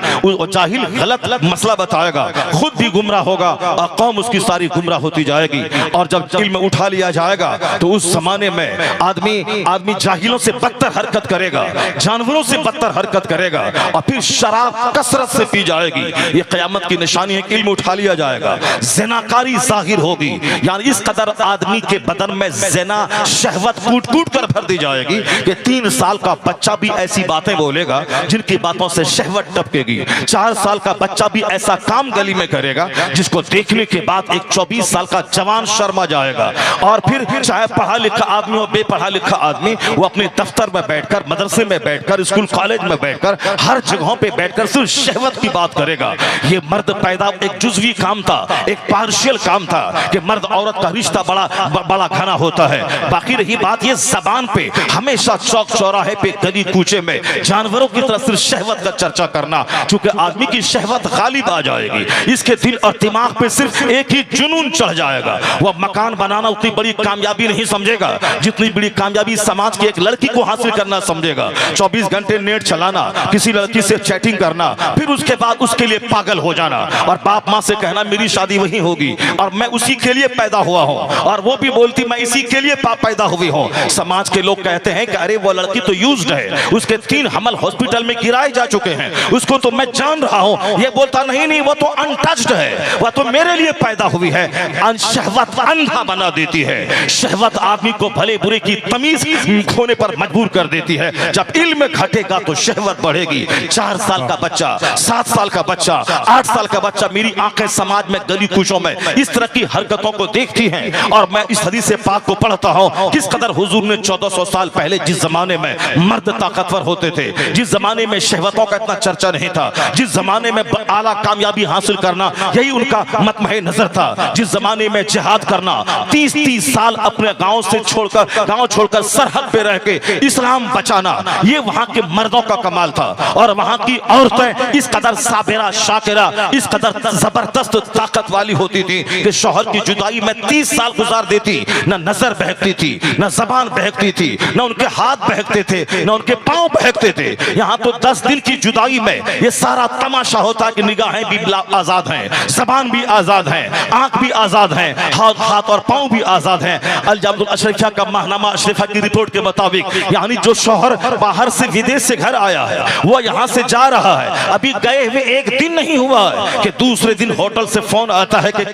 जाहिल गलत मसला बताएगा, खुद भी गुमराह होगा और कौम उसकी सारी गुमराह होती जाएगी। और जब इल्म उठा लिया जाएगा तो उस जमाने में आदमी जाहिलों से बदतर हरकत करेगा, जानवरों से बदतर हरकत करेगा और फिर शराब कसरत से पी जाएगी। ये क़यामत की निशानी है कि इल्म उठा लिया जाएगा, ज़िनाकारी जाहिर होगी, यानी इस कदर आदमी के बदन में ज़िना शहवत कूट कूट कर भर दी जाएगी कि 3 साल का बच्चा भी ऐसी बातें बोलेगा जिनकी बातों से शहवत टपकेगी। 4 साल का बच्चा भी ऐसा काम गली में करेगा जिसको देखने के बाद एक 24 साल का जवान शर्मा जाएगा। और फिर चाहे पढ़ा लिखा आदमी हो बेपढ़ा लिखा आदमी, वो अपने दफ्तर में बैठकर, मदरसे में बैठकर, स्कूल कॉलेज में बैठकर, हर जगहों पे बैठकर सिर्फ शहवत की बात करेगा। ये मर्द पैदा एक जुज़वी काम था, एक पार्शियल काम था कि मर्द औरत का रिश्ता बड़ा घना होता है। बाकी रही बात ये जबान पे हमेशा चौक चौराहे पे गली कूचे में जानवरों की तरह सिर्फ शहवत का चर्चा करना, चूंकि आदमी की शहवत गालिब आ जाएगी, इसके दिल और दिमाग पे सिर्फ एक ही जुनून चढ़ जाएगा। वह मकान बनाना उतनी बड़ी कामयाबी नहीं समझेगा जितनी बड़ी कामयाबी समाज की एक लड़की को हासिल करना समझेगा। 24 घंटे नेट चलाना, किसी लड़की से चैटिंग करना, फिर उसके बाद उसके लिए पागल हो जाना और बाप माँ से कहना मेरी शादी वही होगी और मैं उसी के लिए पैदा हुआ हूँ, और वो भी बोलती मैं इसी के लिए पैदा हुई हूँ। समाज के लोग कहते हैं कि अरे वो लड़की तो यूज्ड है, उसके 3 हमल हॉस्पिटल में गिराए जा चुके हैं, उसको तो मैं जान रहा हूँ। ये बोलता नहीं वो तो अनटच्ड है, वह तो मेरे लिए पैदा हुई है। शहवत अंधा बना देती है, शहवत आदमी को भले बुरे की तमीज खोने पर मजबूर कर देती है। जब इल्म घटेगा तो शहवत बढ़ेगी। 4 साल का बच्चा, 7 साल का बच्चा, 8 साल का बच्चा, मेरी आंखें समाज में गली कूचों में इस तरह की हरकतों को देखती हैं और मैं इस हदीस पाक को पढ़ता हूँ किस कदर हुजूर ने 1400 साल पहले जिस जमाने में मर्द ताकतवर होते थे, जिस जमाने में शहवतों का इतना चर्चा नहीं था, जिस जमाने में आला कामयाबी हासिल करना यही उनका मतमहे नजर था, जिस जमाने में जिहाद करना, 30-30 साल अपने गांव छोड़कर सरहद पे रह के इस्लाम बचाना, ये वहां के मर्दों का कमाल था। और वहां की औरतें इस कदर साबिरा शाकिरा, इस कदर जबरदस्त ताकत वाली होती थी कि शौहर की जुदाई में 30 साल गुजार देती, न नजर बहकती थी, न जबान बहकती थी, न उनके हाथ बहकते थे, न उनके पांव बहकते थे। यहाँ तो 10 दिन की जुदाई में ये सारा तमाशा होता कि निगाहें भी आजाद हैं, जबान भी आजाद है, आंख भी आजाद है, हाथ और पांव भी आजाद है, हैं। अल जामिअतुल अशरफिया का माहनामा अशरफा की रिपोर्ट के मुताबिक, यानी जो शौहर बाहर से विदेश से घर आया है वो यहाँ से जा रहा है, अभी गए हुए एक दिन नहीं हुआ है कि दूसरे दिन होटल से फोन आता है कि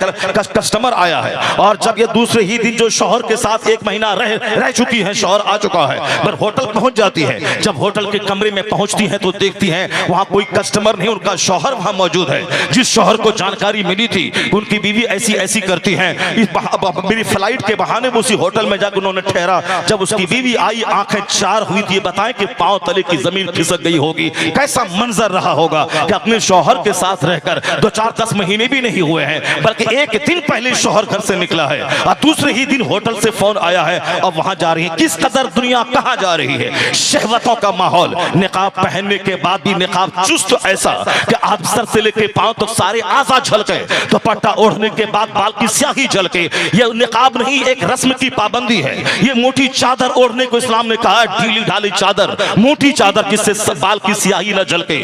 कस्टमर आया है। और जब ये दूसरे ही दिन जो शौहर के साथ 1 महीना रह चुकी है, शौहर आ चुका है, पर होटल पहुंच जाती है। जब होटल के कमरे में पहुंचती है तो देखती है वहां कोई कस्टमर नहीं, उनका शौहर वहां मौजूद है। जिस शौहर को जानकारी मिली थी उनकी बीवी ऐसी ऐसी करती है, मेरी फ्लाइट के बहाने वो उसी होटल में जाकर उन्होंने ठहरा। जब उसकी बीवी आई, आंखें 4 हुई थी, बताएं कि पांव तले की जमीन खिसक गई होगी। कैसा मंजर रहा होगा कि अपने शौहर के साथ रहकर 2-4-10 महीने भी नहीं हुए हैं, बल्कि एक दिन पहले शौहर घर से निकला है और दूसरे ही दिन होटल से फोन आया है और वहां जा रही है। किस कदर दुनिया कहां जा रही है। शहवतों का माहौल, निकाब पहनने के बाद भी निकाब चुस्त ऐसा कि आप सर से लेके पांव तक सारे आज़ा झलके, दुपट्टा ओढ़ने के बाद बाल की स्याही झलके। यह निकाब नहीं, एक रस्म की पाबंदी है। ये मोटी चादर ओढ़ने को इस्लाम ने कहा, ढीली ढाली चादर, मोटी चादर जिससे बाल की स्याही न झलके,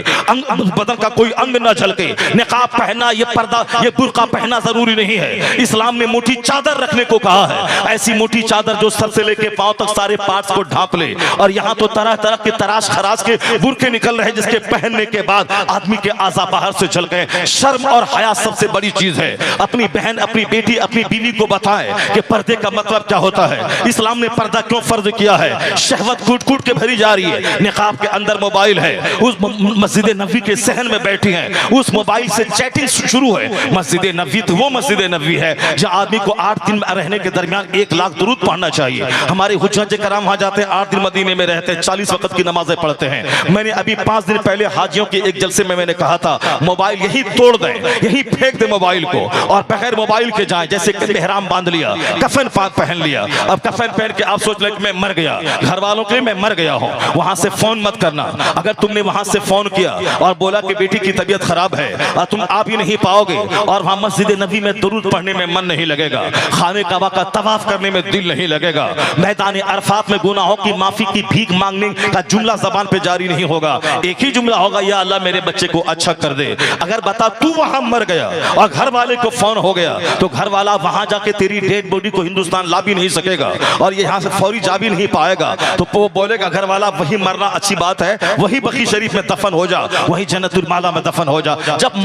बदन का कोई अंग न झलके। निकाब पहनना, ये पर्दा, ये बुर्का पहनना जरूरी नहीं है। इस्लाम ने मोटी चादर रखने को कहा है, ऐसी मोटी चादर जो सर से लेके पांव तक सारे पार्ट्स को ढांप ले। और यहाँ तो तरह तरह के तराश खराश के बुर्के निकल रहे जिसके पहनने के बाद आदमी के आज़ा बाहर से झल गए। शर्म और हया सबसे बड़ी चीज है। अपनी बहन, अपनी बेटी, अपनी बीवी को बताएं कि पर्दे का मतलब क्या होता है, इस्लाम ने पर्दा क्यों फर्ज किया है। शहवत कूट कूट के भरी जा रही है। निकाब के अंदर मोबाइल है, उस मस्जिद नबी के सहन में बैठी हैं, उस मोबाइल से चैटिंग शुरू है। मस्जिद नबी तो वो मस्जिद नबी है जहाँ आदमी को 8 दिन रहने के दरमियान 1 लाख दुरूद पढ़ना चाहिए। हमारे हुज्जत कराम वहां जाते हैं, 8 दिन मदीने में रहते हैं, 40 वक्त की नमाजें पढ़ते हैं। मैंने अभी 5 दिन पहले हाजियों के एक जलसे में मैंने कहा था, मोबाइल यही तोड़ दें, यही फेंक दे मोबाइल को और बगैर मोबाइल के जाएं। जैसे एहराम बांध लिया, कफन पहन लिया, अब कफन पहन के आप सोच लें कि मैं मर गया, घर वालों के लिए मैं मर गया हूं। वहां से फोन मत करना। अगर तुमने वहां से फोन किया और बोला कि बेटी की तबीयत खराब है और तुम आ भी नहीं पाओगे और वहां मस्जिद नबी में दुरूद पढ़ने में मन नहीं लगेगा, खाने काबा का तवाफ करने में दिल नहीं लगेगा, मैदान अरफात में गुनाहों की माफी की भीख मांगने का जुमला जबान पे जारी नहीं होगा। एक ही जुमला होगा, या अल्लाह मेरे बच्चे को अच्छा कर दे। अगर बता तू वहां मर गया और घर वाले को फोन हो गया तो घर वाला वहां जाके तेरी डेड बॉडी को हिंदुस्तान ला भी नहीं सकेगा और यहाँ से फौरी जा भी नहीं पाएगा। तो वो बोलेगा घर वाला वही मरना अच्छी बात है, वही बकी शरीफ में दफन हो जा, वही जन्नतुल माला में दफन हो जा। जब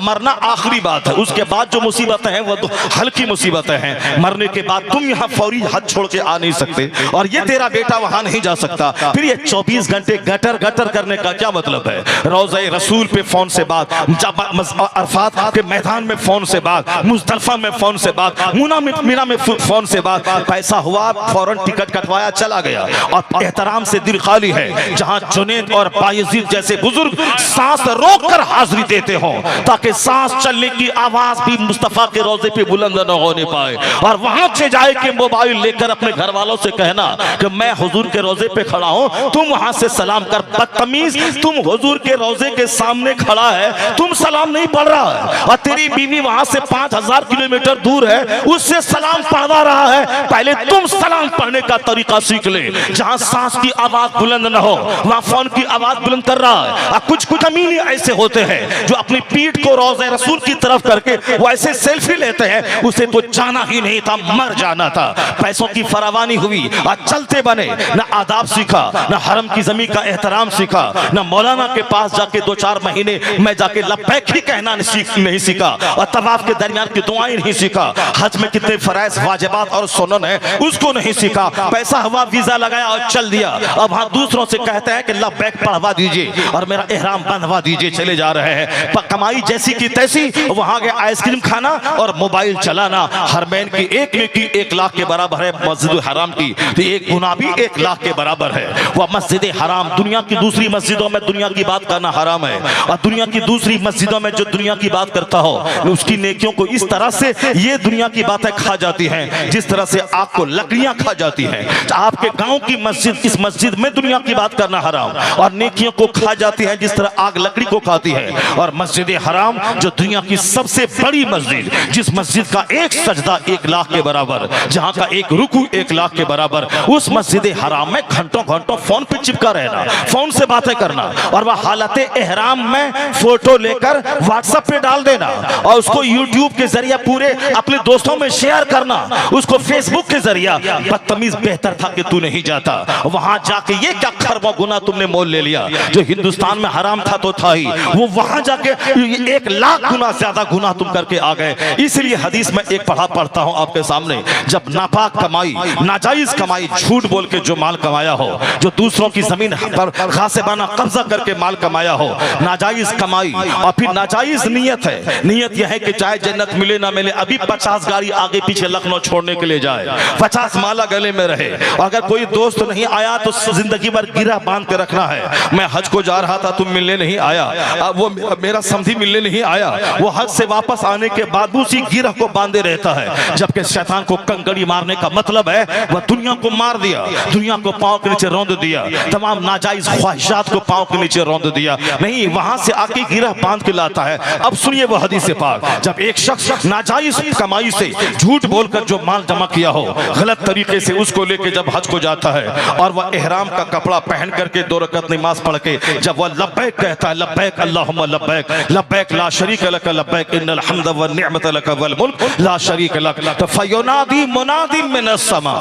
मरना आखिरी बात है, उसके बाद जो मुसीबतें हैं वो तो हल्की मुसीबतें हैं। मरने के बाद तुम यहाँ फौरी हद छोड़ के आ नहीं सकते और ये तेरा बेटा वहां नहीं जा सकता। फिर ये 24 घंटे गटर गटर करने का क्या मतलब है। रोज़े रसूल पे फोन से बात, अरफात के मैदान में फोन से बात, मुज़दलिफा में फोन से बात, मीना में फोन से बात। पैसा हुआ फौरन टिकट कटवाया चला गया और एहतराम से दिल खाली है। जहां जुनैद और बायजीद जैसे बुजुर्ग सांस रोककर हाजिरी देते हो ताकि सांस चलने की आवाज भी मुस्तफा के रोजे पे बुलंद न होने पाए। और वहां से जाए कि मोबाइल लेकर अपने घर वालों से कहना कि मैं हुजूर के रोजे पे खड़ा हूं, तुम वहां से सलाम कर। बदतमीज, तुम हुजूर के रोजे के सामने खड़ा है, तुम सलाम नहीं पढ़ रहा है और तेरी बीवी वहां से 5000 किलोमीटर दूर है, उससे सलाम पढ़वा रहा है। पहले तुम सलाम पढ़ने का तरीका सीख ले। जहां सांस की आवाज बुलंद न हो वहां फोन की आवाज बुलंद कर रहा है। कुछ कमीने ऐसे होते हैं जो अपनी पीठ को रोज़े रसूल की तरफ करके वो ऐसे सेल्फी लेते हैं, उसे तो जाना ही नहीं था, मर जाना था। पैसों की फरावानी हुई और चलते बने, न आदाब सीखा, न हरम की जमीन का एहतराम सीखा, न मौलाना के पास जाके 2-4 महीने मैं जाके लब्बैक ही कहना नहीं सीखा और तवाफ के दरमियान की दुआएं नहीं सीखा। हज में कितने फराइज वाजिबात और सुनन है उसको नहीं सीखा। पैसा हुआ, वीजा लगाया और चल दिया। अब हाँ दूसरों से कहते हैं कि लब्बैक पढ़वा दीजिए और मेरा एहराम बंधवा दीजिए, चले जा रहे हैं। कमाई जैसी की तैसी, वहां के आइसक्रीम खाना और मोबाइल चलाना। हरमैन की एक नेकी 1 लाख के बराबर है, मस्जिद हराम की तो एक गुनाह भी 1 लाख के बराबर है। वह मस्जिद हराम, दुनिया की दूसरी मस्जिदों में दुनिया की बात करना हराम है और दुनिया की दूसरी मस्जिदों में जो दुनिया की बात करता हो उसकी नेकियों को इस तरह से ये दुनिया की बातें खा जाती हैं जिस तरह से आग को लकड़ियां खा जाती हैं। आपके गांव की मस्जिद, इस मस्जिद में दुनिया की बात करना हराम और नेकियों को खा जाती है जिस तरह आग लकड़ी को खाती है। और मस्जिद हराम जो दुनिया की सबसे बड़ी मस्जिद, जिस मस्जिद का एक सजदा 1 लाख के बराबर, जहां का एक रुकू 1 लाख के बराबर, उस मस्जिद हराम में घंटों घंटों फोन पे चिपका रहना, फोन से बातें करना और वह हालत एहराम में फोटो लेकर व्हाट्सएप पे डाल देना और उसको यूट्यूब के जरिए पूरे अपने दोस्तों में शेयर करना उसको फेसबुक के जरिया बदतमीज बेहतर था कि तू नहीं जाता वहां जाके। ये क्या खरबा गुना तुमने मोल ले लिया, जो हिंदुस्तान में हराम था तो था ही, वो वहां जाके 1,00,000 गुना ज्यादा गुना तुम करके आ गए। इसलिए हदीस में एक पढ़ता हूं आपके सामने, जब नापाक कमाई, नाजायज कमाई, झूठ बोल के जो माल कमाया हो, जो दूसरों की जमीन पर गासिबाना कब्जा करके माल कमाया हो, नाजायज कमाई और फिर नाजायज नियत है। नियत यह है कि चाहे जन्नत मिले ना मिले, अभी 50 गाड़ी आगे पीछे लखनऊ छोड़ने के लिए जाए, 50 माला गले में रहे, अगर कोई दोस्त नहीं आया तो जिंदगी भर गिरा बांध के रखना है। मैं हज को जा रहा था, तुम मिलने नहीं आया, वो मेरा समधी मिलने नहीं आया, वो हज से वापस आने के बाद उसी गिरह को बांधे रहता है। जबकि शैतान को कंकड़ी मारने का मतलब है वह दुनिया को मार दिया, दुनिया को पांव के नीचे रौंद दिया, तमाम नाजायज ख्वाहिशात को पांव के नीचे रौंद दिया। नहीं, वहां से आके गिरह बांध के लाता है। अब सुनिए वो हदीस पाक, जब एक शख्स नाजायज कमाई से झूठ बोलकर जो माल जमा किया हो गलत तरीके से, उसको लेके जब हज को जाता है और वह इहराम का कपड़ा पहन करके 2 रकअत नमाज पढ़ के जब वह लब्बैक कहता है, लब्बैक अल्लाहुम्मा लब्बैक, लब्बैक ला शरीक लक लब्बैक इन्नल हम्द व निअमत लक वल मुल्क ला शरीक लक, तो फयुनादी मुनादी मिनस समा,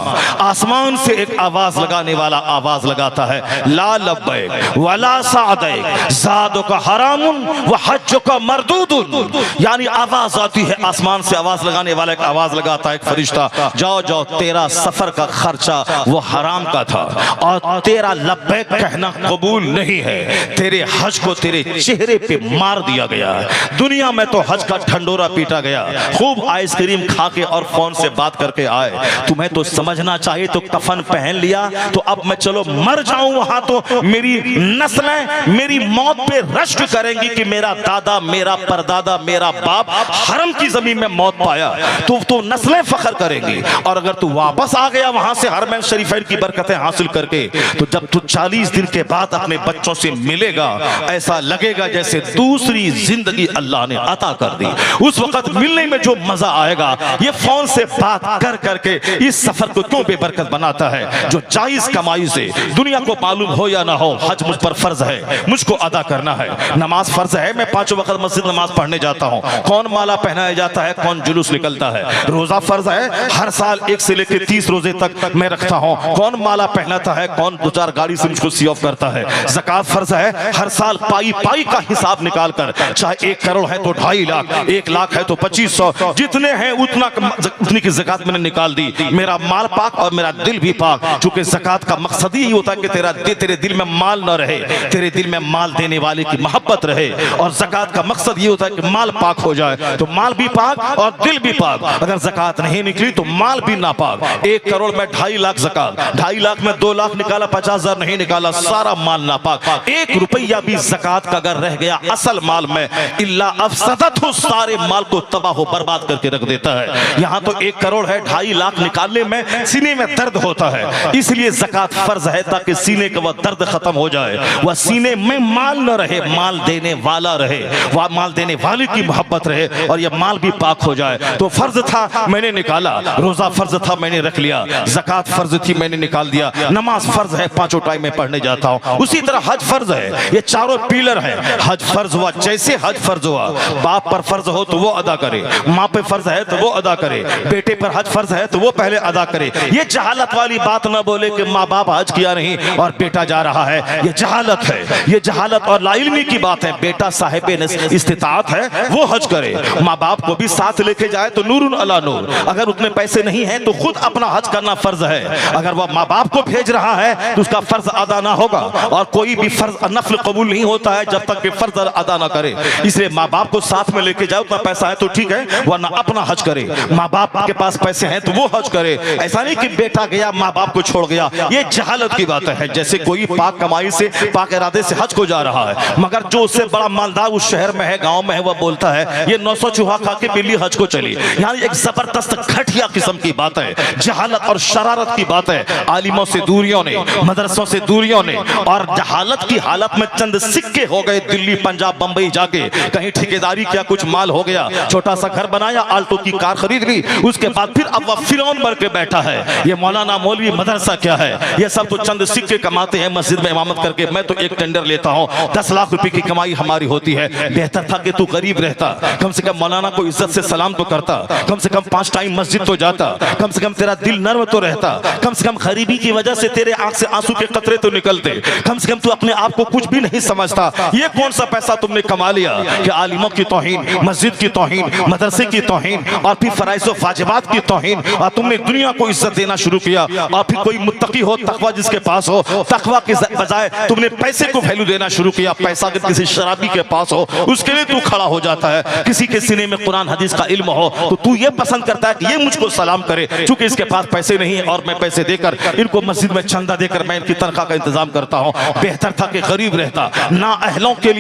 आसमान से एक आवाज लगाने वाला आवाज लगाता है, ला लब्बैक वला सादैक ज़ादुका हरामुन व हज्जुका मरदूदुन। यानी आवाज आती है आसमान से, आवाज लगाने वाला एक आवाज लगाता है, एक फरिश्ता, जाओ जाओ, तेरा सफर का खर्चा वो हराम का था और तेरा लब्बैक कहना कबूल नहीं है, तेरे हज को तेरे चेहरे पे मार दिया गया है। दुनिया में तो हज का ढंडोरा पीटा गया, खूब आइसक्रीम खा के और फोन से बात करके आए, तुम्हें तो समझना चाहिए तो कफन पहन लिया, तो अब मैं चलो मर जाऊं वहां तो मेरी नस्लें मेरी मौत पे रश्क करेंगी कि मेरा दादा, मेरा परदादा, मेरा बाप हरम की जमीन में मौत पाया, तो नस्लें फख्र करेंगी। और अगर तू वापस आ गया वहां से हरमैन शरीफैन की बरकतें हासिल करके, तो जब तू 40 दिन के बाद अपने बच्चों से मिलेगा, ऐसा लगेगा जैसे दूसरी जिंदगी अल्लाह ने अता कर दी। उस वक्त मिलने में जो मजा आएगा, ये फोन से बात कर करके इस सफर को क्यों बेबरकत बनाता है। जो जायज कमाई से, दुनिया को मालूम हो या ना हो, हज मुझ पर फर्ज है, मुझको अदा करना है। नमाज फर्ज है, मैं 5 वक्त मस्जिद नमाज पढ़ने जाता हूँ। कौन माला पहनाया जाता है, कौन जुलूस निकलता है। रोजा फर्ज है, हर साल 1 से लेकर 30 रोजे तक मैं रखता हूँ। कौन माला पहनाता है, कौन 2-4 गाड़ी से मुझको सी ऑफ करता है। ज़कात फर्ज है, हर साल पाई पाई का हिसाब निकाल कर, चाहे 1 करोड़ है तो 2.5 लाख, 1 लाख है तो 2500, जितने हैं उतनी की ज़कात मैंने निकाल दी। मेरा माल पाक और मेरा दिल भी पाक, चूंकि ज़कात का मकसद ही होता है कि तेरे दिल में माल न रहे, तेरे दिल में माल देने वाले की मोहब्बत रहे। और ज़कात का मकसद ये होता है कि माल पाक हो जाए, तो माल भी पाक और दिल भी पाक। अगर ज़कात नहीं निकली तो माल भी नापाक। 1 करोड़ में 2.5 लाख ज़कात, 2.5 लाख में 2 लाख निकाला, 50,000 नहीं निकाला, सारा माल नापाक। 1 रुपया भी ज़कात का अगर रह गया असल माल में, इल्ला अफसदतहु, सारे माल को तबाह बर्बाद करके रख देता है। यहाँ तो 1 करोड़ है, 2.5 लाख निकालने में सीने में दर्द होता है, इसलिए ज़कात फर्ज है ताकि सीने का वह दर्द खत्म हो जाए, वह सीने में माल न रहे, माल देने वाला रहे, वह माल देने वाले की मोहब्बत रहे और यह माल भी पाक हो जाए। तो फर्ज था, मैंने निकाला। रोजा फर्ज था, मैंने रख लिया। ज़कात फर्ज थी, मैंने निकाल दिया। नमाज फर्ज है, 5 टाइम में पढ़ने जाता हूँ। उसी तरह हज फर्ज है, ये चारों पिलर है। हज फर्ज हुआ, जैसे हज फर्ज हुआ, बाप पर फर्ज हो तो वो अदा करे, माँ पे फर्ज है तो वो अदा करे, बेटे पर हज फर्ज है तो वो पहले अदा करे। ये जहालत वाली बात ना बोले कि माँ बाप हज किया नहीं और बेटा जा रहा है, ये जहालत है, ये जहालत और लाइल्मी की बात है। बेटा साहिब इस्तिताअत है, वो हज करे, माँ बाप को भी साथ लेके जाए तो नूरुन अला नूर। अगर उतने पैसे नहीं है तो खुद अपना हज करना फर्ज है। अगर वह माँ बाप को भेज रहा है तो उसका फर्ज अदा ना होगा, और कोई भी फर्ज नफल कबूल नहीं होता है जब तक कि फर्ज अदा ना करे। इसलिए माँ बाप को साथ में लेके जाए, उतना पैसा है तो ठीक है, वरना अपना हज करे। माँ बाप के पास पैसे हैं तो वो हज करे। ऐसा नहीं कि बेटा गया माँ बाप को छोड़ गया, ये जहालत की बात है। जैसे कोई पाक कमाई से, पाक इरादे से हज को जा रहा है, मगर जो उससे बड़ा मालदार उस शहर में है, गांव में है, वह बोलता है ये 900 चूहा खा के बिल्ली हज को चली। यानी एक जबरदस्त घटिया किस्म की बात है, जहालत और शरारत की बात है। आलिमों से दूरियों ने, मदरसों से दूरियों ने, और जहालत की हालत में चंद सिक्के हो गए। दिल्ली, पंजाब, बंबई जाके कहीं ठेकेदारी किया, कुछ माल हो गया, छोटा सा घर बनाया, आल्टो की कार खरीद ली, उसके बाद फिर अब वह फिरौन बन के बैठा है। ये मौलाना मौलवी मदरसा क्या है, ये सब तो चंद सिक्के कमाते हैं मस्जिद में इमामत करके। मैं तो एक टेंडर लेता हूँ, 10 लाख रुपए की कमाई हमारी होती है। बेहतर था कि तू गरीब रहता, कम से कम मौलाना को इज्जत से सलाम तो करता, कम से कम 5 टाइम मस्जिद मस्जिद तो जाता, कम से कम तेरा दिल नर्म तो रहता, कम से कम गरीबी की वजह से तेरे आंख से आंसू के कतरे तो निकलते, कम से कम तू अपने आप को कुछ भी नहीं समझता। ये कौन सा पैसा तुमने कमा लिया कि आलिमों की तौहीन, मस्जिद की तौहीन, मदरसे की तौहीन और फिर फराइज़ व वाजिबात की तौहीन, और तुमने दुनिया को इज्जत देना शुरू किया। और फिर कोई मुत्तकी हो, तकवा जिसके पास हो, तकवा के बजाय तुमने पैसे को वैल्यू देना शुरू किया। पैसा अगर किसी शराबी के पास हो उसके लिए तू खड़ा हो जाता है, किसी के सीने में कुरान हदीस का इल्म हो तो तू ये पसंद करता है कि ये मुझको सलाम करे, चूंकि इसके पास पैसे नहीं है और मैं पैसे देकर इनको मस्जिद में चंदा देकर मैं इनकी तनख्वाह का इंतजाम करता हूँ। बेहतर था कि गरीब रहता। ना अहलों के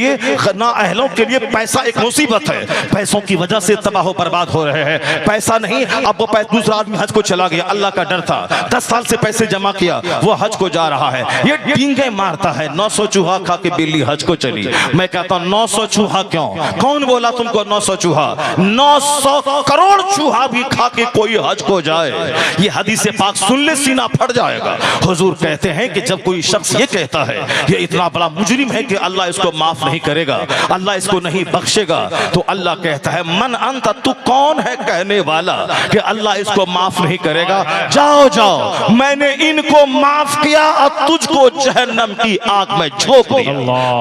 लिए पैसा एक मुसीबत है, पैसों की वजह से तबाह बर्बाद हो रहे हैं। पैसा नहीं, अब वो दूसरा आदमी हज को चला गया, अल्लाह का डर था, 10 साल से पैसे जमा किया, वो हज को जा रहा है, ये डींगे मारता है। 900 चूहा खा के बिल्ली हज को चली। मैं कहता हूं 900 चूहा क्यों? कौन बोला तुमको 900 चूहा? 900 करोड़ चूहा भी खा के कोई हज को जाए, ये हदीस पाक सुन ले सीना फट जाएगा। हुजूर कहते हैं कि जब कोई शख्स ये कहता है ये इतना बड़ा मुजरिम है कि अल्लाह इसको माफ नहीं करेगा, अल्लाह इसको नहीं बख्शेगा, तो अल्लाह कहता है मन अंत, तू कौन है कहने वाला कि अल्लाह इसको माफ नहीं करेगा? जाओ जाओ, मैंने इनको माफ किया और तुझको जहन्नम की आग में झोंक दिया।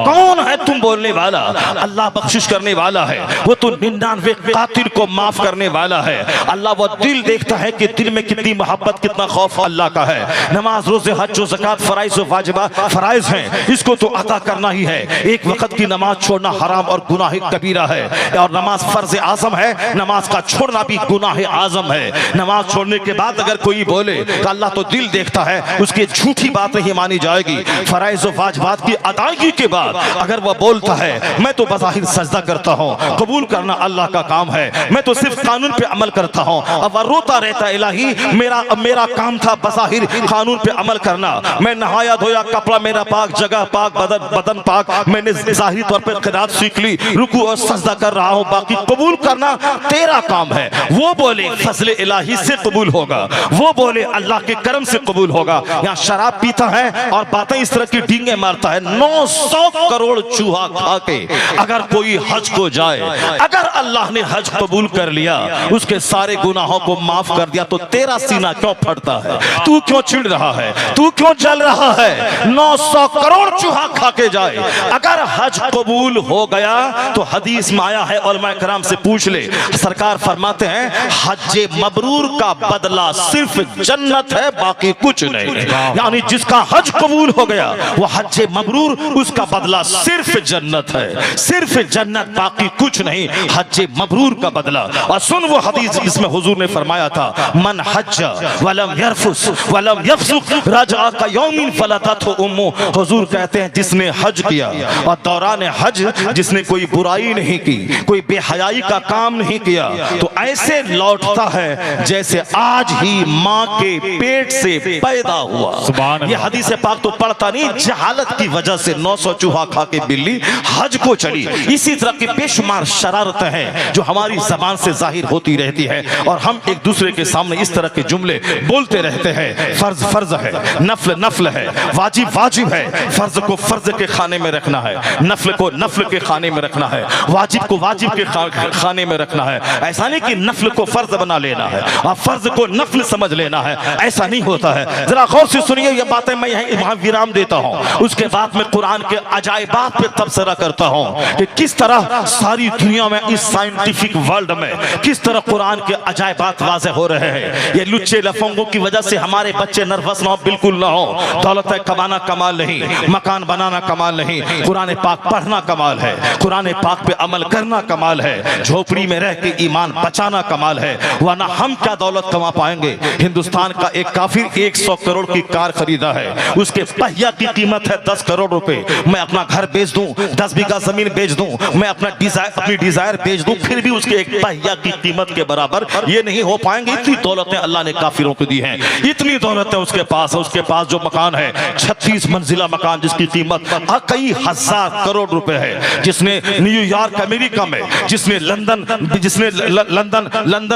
कौन है तुम बोलने वाला? अल्लाह बख्शिश करने वाला है, वो तो 99 कातिल को माफ करने वाला है। अल्लाह वो दिल देखता है कि दिल में कितनी मोहब्बत, कितना खौफ अल्लाह का है। नमाज, रोजे, हज, जो ज़कात फराइज़ व वाजिबात फराइज हैं, इसको तो अदा करना ही है। एक वक्त की नमाज छोड़ना हराम और गुनाह कबीरा है, और नमाज फर्ज आजम है, नमाज का छोड़ना भी गुनाह आजम है। नमाज छोड़ने के बाद अगर कोई बोले तो अल्लाह तो दिल देखता है, उसकी झूठी बात नहीं मानी जाएगी। फराइज़ व वाजिबात की अदायगी के बाद अगर वह बोलता है मैं तो बज़ाहिर सजदा करता हूँ, कबूल करना अल्लाह का काम है, मैं तो सिर्फ कानून पे अमल करता हूँ, अब वह रोता रहता इलाही मेरा काम था बज़ाहिर कानून पे अमल करना, मैं नहाया धोया, कपड़ा मेरा पाक, जगह पाक, बदन पाक, मैंने ज़ाहिरी तौर पे क़िरात सीख ली, रुकू और सजदा कर रहा हूँ, बाकी कबूल करना तेरा काम है। वो बोले फजले इलाही से कबूल होगा, वो बोले अल्लाह के करम से कबूल होगा। यहाँ शराब पीता है और बातें इस तरह की डींगे मारता है। 900 करोड़ चूहा खा के अगर कोई हज को जाए, अगर अल्लाह ने हज कबूल कर लिया, उसके सारे गुनाहों को माफ कर दिया, तो तेरा सीना क्यों फटता है? तू क्यों चिढ़ रहा है? तू क्यों जल रहा है? 900 करोड़ चूहा खा के जाए, अगर हज कबूल हो गया तो हदीस में आया है, उलमा कराम से पूछ ले, सरकार फरमाते हैं हज मबरूर का बदला सिर्फ जन्नत है, बाकी कुछ नहीं। यानी जिसका हज कबूल हो गया वो हज मबरूर, उसका बदला सिर्फ जन्नत है, सिर्फ जन्नत, बाकी कुछ नहीं, हज मबरूर का बदला। और सुन वो हदीस जिसमें हुजूर ने फरमाया था मन हज वलम यरफुस वलम यफसुक रजा का यौमिन फलततहु उम्मु। हुजूर कहते हैं जिसने हज किया और दौरान हज जिसने कोई बुराई नहीं की, कोई बेहयाई का काम नहीं किया, तो ऐसे लौटता है जैसे आज ही माँ के पेट से पैदा हुआ। ये हदीस पाक तो पढ़ता नहीं, जहालत की वजह से 900 चूहा खा के बिल्ली हज को चली। इसी तरह की बेशुमार शरारतें हैं जो हमारी जबान से जाहिर होती रहती है, और हम एक दूसरे के सामने इस तरह के जुमले बोलते रहते हैं। फर्ज फर्ज है, नफल नफल है, वाजिब वाजिब है। फर्ज को फर्ज के खाने में रखना है, नफल को नफल के खाने में रखना है, वाजिब को वाजिब के खाने में रखना है। ऐसा नहीं कि नफल को फर्ज बना लेना है और फर्ज को नफल समझ लेना है, ऐसा नहीं होता है। जरा गौर से सुनिए, ये बातें मैं यहाँ विराम देता हूँ, उसके बाद में कुरान के अजायबात पे तबसरा करता हूँ कि किस तरह सारी दुनिया में, इस साइंटिफिक वर्ल्ड में किस तरह कुरान के अजायबात वाज़े हो रहे हैं। ये लुच्चे लफंगों की वजह से हमारे बच्चे नर्वस ना हो, बिल्कुल ना हो। दौलत कमाना कमाल नहीं, मकान बनाना कमाल नहीं, कुरान पाक पढ़ना कमाल है, कुरान पाक पे अमल करना कमाल है, झोपड़ी में रह के ईमान बचाना कमाल है। वरना हम क्या दौलत कमा पाएंगे? हिंदुस्तान का एक काफिर 100 करोड़ की कार खरीदा है, उसके पहिया की कीमत है 10 करोड़ रुपए। मैं अपना घर बेच दूं, 10 बीघा जमीन बेच दूं, मैं अपनी डिजायर बेच दूं, फिर भी उसके एक पहिया की कीमत के बराबर ये नहीं हो पाएंगे। इतनी दौलतें अल्लाह ने काफिरों को दी हैं, इतनी दौलतें उसके पास है। उसके पास जो मकान है 36 मंजिला मकान, जिसकी कीमत कई हजार करोड़ रुपए है, जिसने न्यूयॉर्क अमेरिका में, जिसने लंदन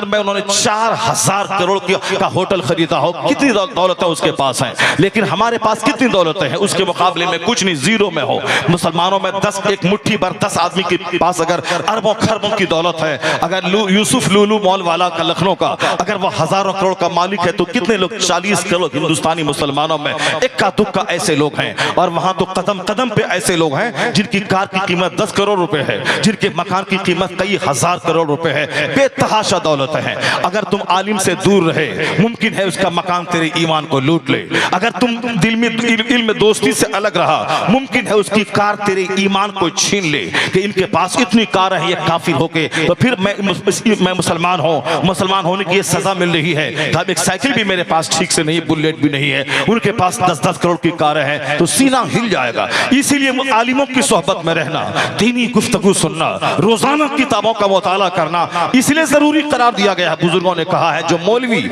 में उन्होंने 4000 करोड़ का होटल खरीदा हो। कितनी दौलतें उसके पास हैं, लेकिन हमारे पास कितनी दौलतें हैं? उसके मुकाबले में कुछ नहीं, जीरो में हो। मुसलमानों में 10 एक मुट्ठी भर 10 आदमी के पास अगर अरबों खरबों की दौलत है। अगर यूसुफ लुलु मॉल वाला का लखनऊ कारखानों का, अगर वह हजारों करोड़ का मालिक है तो कितने लोग 40 करोड़ हिंदुस्तानी मुसलमानों में इक्का दुक्का ऐसे लोग हैं। और वहां तो कदम कदम पे ऐसे लोग हैं जिनकी कार की कीमत 10 करोड़ रुपए है, जिनके मकान की कीमत कई हजार करोड़ रुपए है, बेतहाशा दौलत है। अगर तुम आलिम से दूर रहे, मुमकिन है उसका मकान तेरे ईमान को लूट ले। अगर तुम दिल में इल्म दोस्ती से अलग रहा, मुमकिन है उसकी कार तेरे ईमान को छीन ले कि इनके पास इतनी कार है, ये काफिर होके तो फिर मैं मुसलमान हूं, मुसलमान होने की ये सजा मिल रही है। अब एक साइकिल भी मेरे पास ठीक से नहीं, बुलेट भी नहीं है, उनके पास 10-10 करोड़ की कारें हैं, तो सीना हिल जाएगा। इसीलिए आलिमों की सोहबत में रहना, दीनी गुफ्तगू सुनना, रोजाना किताबों का मुताला करना इसलिए जरूरी करार दिया गया है। बुजुर्गों ने कहा है जो मौलवी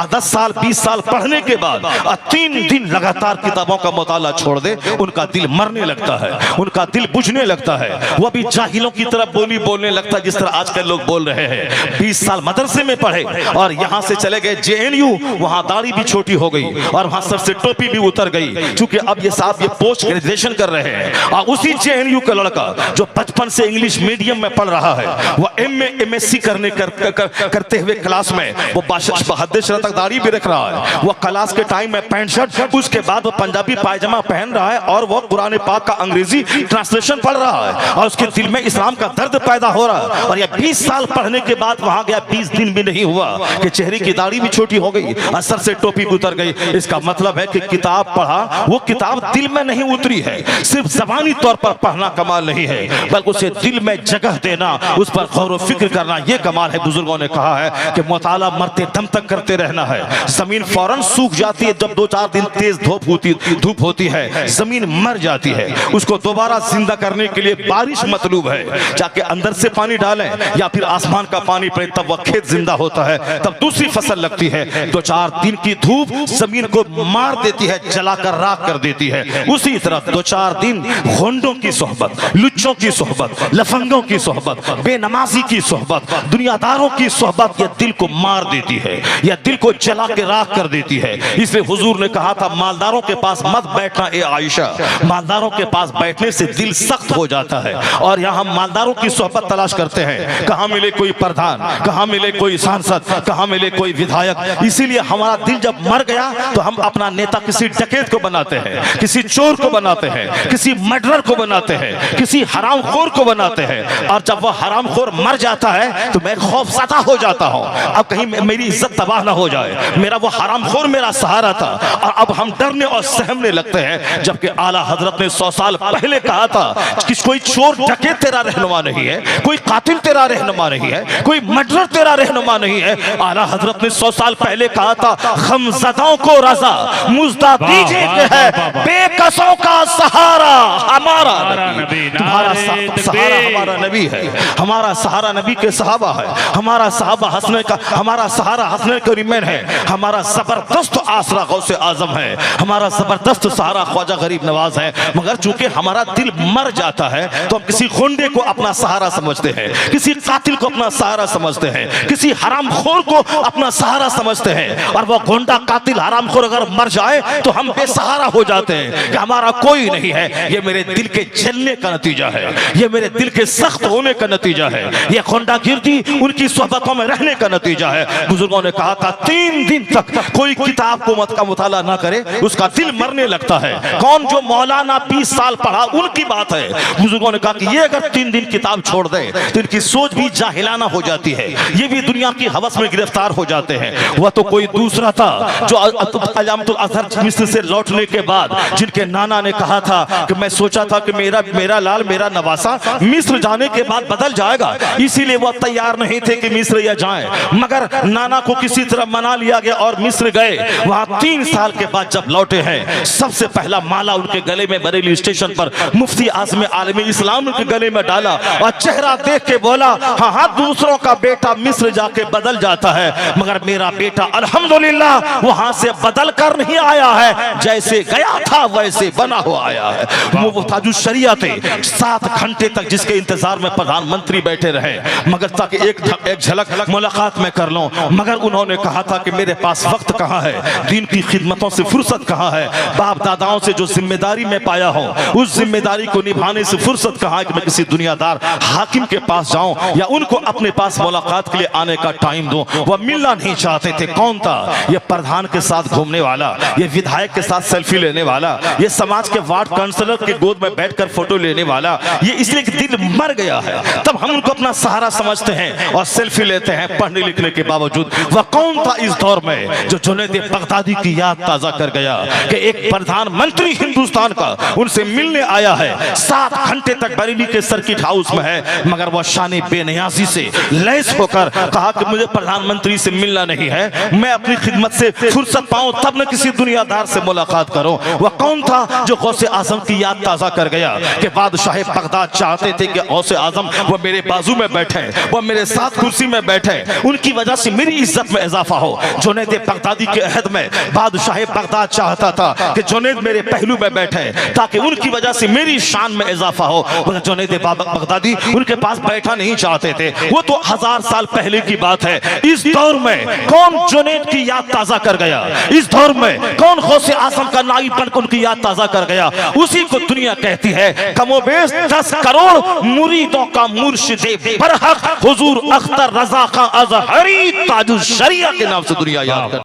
10 साल 20 साल पढ़ने के बाद 3 दिन लगातार किताबों का मुताला छोड़ दे, उनका दिल मरने लगता है, उनका दिल बुझने लगता है, वह भी जाहिलों की तरह बोली बोलने लगता है जिस तरह आजकल लोग बोल रहे हैं। 20 साल मदरसे में पढ़े और यहां से चले गए JNU, वहां दाढ़ी भी छोटी हो गई और वहां सर से टोपी भी उतर गई, क्योंकि अब ये साहब ये पोस्ट ग्रेजुएशन कर रहे हैं। और उसी JNU का लड़का जो बचपन से इंग्लिश मीडियम में पढ़ रहा है, वह MA MSc करते हुए क्लास में वो बहद्दे तक दाढ़ी भी रख रहा है, वह क्लास के टाइम में पैंट शर्ट, उसके बाद वो पंजाबी पायजामा पहन रहा है और वो कुरान पाक का अंग्रेजी ट्रांसलेशन पढ़ रहा है और उसके दिल में इस्लाम का दर्द पैदा हो रहा है। और ये 20 साल पढ़ने के बाद वहां गया, 20 दिन भी नहीं हुआ कि चेहरे की दाढ़ी भी छोटी हो गई, सर से टोपी उतर गई। इसका मतलब है कि किताब पढ़ा, वो किताब दिल में नहीं उतरी है। सिर्फ ज़बानी तौर पर पढ़ना कमाल नहीं है, बल्कि उसे दिल में जगह देना, उस पर गौर फिक्र करना, यह कमाल है। बुजुर्गों ने कहा है कि मुताला मरते दम तक करते रहना है। जमीन फौरन सूख जाती है जब 2-4 दिन तेज धूप होती है, जमीन मर जाती है। उसको दोबारा जिंदा करने के लिए बारिश मतलूब है, जाके अंदर से पानी डालें या फिर आसमान का पानी पड़े, तब वह खेत जिंदा होता है, तब दूसरी फसल लगती है। 2-4 दिन की धूप जमीन को मार देती है, जलाकर राख कर देती है। उसी तरह 2-4 दिन घोंडों की सोहबत, लुच्चों की सोहबत, लफंगों की सोहबत, बेनमाजी की सोहबत, दुनियादारों की सोहबत, यह दिल को मार देती है, यह दिल को जला के राख कर देती है। इसलिए हुजूर ने कहा था मालदारों के पास मत बैठना ए आयशा, मालदारों के पास बैठने से दिल सख्त हो जाता है। और यहाँ हम मालदारों की सोहबत तलाश करते हैं, कहाँ मिले कोई प्रधान, कहाँ मिले कोई सांसद, कहाँ मिले कोई विधायक। इसीलिए हमारा दिल जब मर गया तो हम अपना नेता किसी डकैत को बनाते हैं, किसी चोर को बनाते हैं, किसी मर्डरर को बनाते हैं, किसी हरामखोर को बनाते हैं। और जब वह हरामखोर मर जाता है तो मैं खौफज़दा हो जाता हूँ, अब कहीं मेरी इज्जत तबाह ना हो जाए, मेरा वो हरामखोर मेरा सहारा था। और अब हम डरने और सहमने लगते हैं, जबकि आला हजरत ने 100 साल पहले कहा था कि कोई चोर डकैत तेरा रहनुमा नहीं है, कोई कातिल तेरा रहनुमा नहीं है, कोई मर्डरर तेरा रहनुमा नहीं है। आला हजरत ने 100 साल पहले कहा था खमज़दाओं को रज़ा मुज़दा दीजिए कि है बेकसों का सहारा हमारा नबी। तुम्हारा सहारा हमारा नबी है, हमारा सहारा नबी के सहाबा है, हमारा सहाबा हसने का, हमारा सहारा हसने करीमैन है, हमारा जबरदस्त आसरा गौसे आजम है, हमारा जबरदस्त सहारा ख्वाजा गरीब नवाज है। मगर चूंकि हमारा दिल मर जाता है तो हम किसी गुंडे को अपना सहारा समझते हैं, किसी कातिल को अपना सहारा समझते हैं, किसी हरामखोर को अपना सहारा समझते हैं। और वो गुंडा कातिल हरामखोर अगर मर जाए तो हम बेसहारा हो जाते हैं कि हमारा कोई नहीं है। ये मेरे दिल के जलने का नतीजा है, ये मेरे दिल के सख्त होने का नतीजा है, ये गुंडागिर्दी उनकी सोहबतों में रहने का नतीजा है। बुजुर्गों ने कहा था 3 दिन तक कोई किताब को मत का मुताला ना करे, उसका दिल मरने लगता है। कौन? जो मौलाना 20 साल पढ़ा उनकी बात है। बुजुर्गों ने कहा कि ये अगर 3 दिन किताब छोड़ दे तो इनकी सोच भी जाहिलाना हो जाती है, ये भी दुनिया की हवस में गिरफ्तार हो जाते हैं। वह तो कोई दूसरा था जो अल्लामातुल अज़हर मिस्र से लौटने के बाद जिनके नाना ने कहा था कि मैं सोचा था कि मेरा लाल मेरा नवासा मिस्र जाने के बाद बदल जाएगा, इसीलिए वह तैयार नहीं थे कि मिस्र या जाएं। मगर नाना को किसी तरह मना लिया गया और मिस्र गए। वहां 3 साल के बाद जब लौटे हैं, सबसे पहला माला उनके गले में बरेली स्टेशन पर मुफ्ती आज़म आलमी इस्लाम के गले में डाला और चेहरा देख के बोला हाँ दूसरों का बेटा मिस्र जाके बदल जाता है, मगर मेरा बेटा अल्हम्दुलिल्लाह वहां से बदल कर नहीं आया है, जैसे गया था वैसे बना हुआ आया है। वो ताजुश शरिया थे, 7 घंटे तक जिसके इंतजार इंतजार में प्रधानमंत्री बैठे रहे मगर ताकि एक झलक मुलाकात में कर लूं, मगर उन्होंने कहा था कि मेरे पास वक्त कहाँ है, दीन की खिदमतों से फुर्सत कहाँ है, बाप दादाओं से जो जिम्मेदारी मैं पाया हूँ उस जिम्मेदारी को निभाने से फुर्सत कहाँ है कि मैं किसी दुनियादार हाकिम के पास जाऊं या उनको अपने पास मुलाकात के लिए आने का टाइम दूं। वह मिलना नहीं चाहते थे। कौन था? ये प्रधान के साथ घूमने वाला, ये विधायक के साथ सेल्फी लेने वाला, ये समाज के वार्ड काउंसलर के गोद में बैठकर फोटो लेने वाला, ये इसलिए कि दिल मर गया है तब हम उनको अपना सहारा समझते हैं और सेल्फी लेते हैं पढ़ने लिखने के बावजूद। वह कौन था इस दौर में जो जुनैद बगदादी की याद ताजा कर गया कि एक प्रधानमंत्री हिंदुस्तान का उनसे मिलने आया है, 7 घंटे तक बरेली के सर्किट हाउस में है, मगर वह शान बेनियाजी से लैस होकर कहा कि मुझे प्रधानमंत्री से मिलना नहीं है, मैं अपनी खिदमत से फुर्सत पाऊं तब न किसी दुनियादार से मुलाकात करूं। वह कौन था जो गौसे आजम की याद ताजा कर गया कि बादशाह बगदाद चाहते थे कि गौसे आजम वो मेरे बाजू में बैठे, वो मेरे साथ कुर्सी में बैठे, उनकी वजह से मेरी इज्जत में इजाफा हो। जुनैद बगदादी के अहद में बादशाह बगदाद चाहता था कि जुनैद मेरे पहलू में बैठे ताकि उनकी वजह से मेरी शान में इजाफा हो। जुनैद बगदादी उनके पास बैठा नहीं चाहते थे। वो तो 1000 साल पहले की बात है। इस दौर में कौन जुनैद की याद ताजा कर गया? इस दौर में कौन गौसे आजम का नाइब बनकर उनकी याद ताजा कर गया? उसी को दुनिया कहती है कमोबेश 10 करोड़ मुरीदों का मुर्शिदे बरहक हुजूर अख्तर रजा खां अजहरी ताजुश शरिया के नाम से दुनिया याद करती है।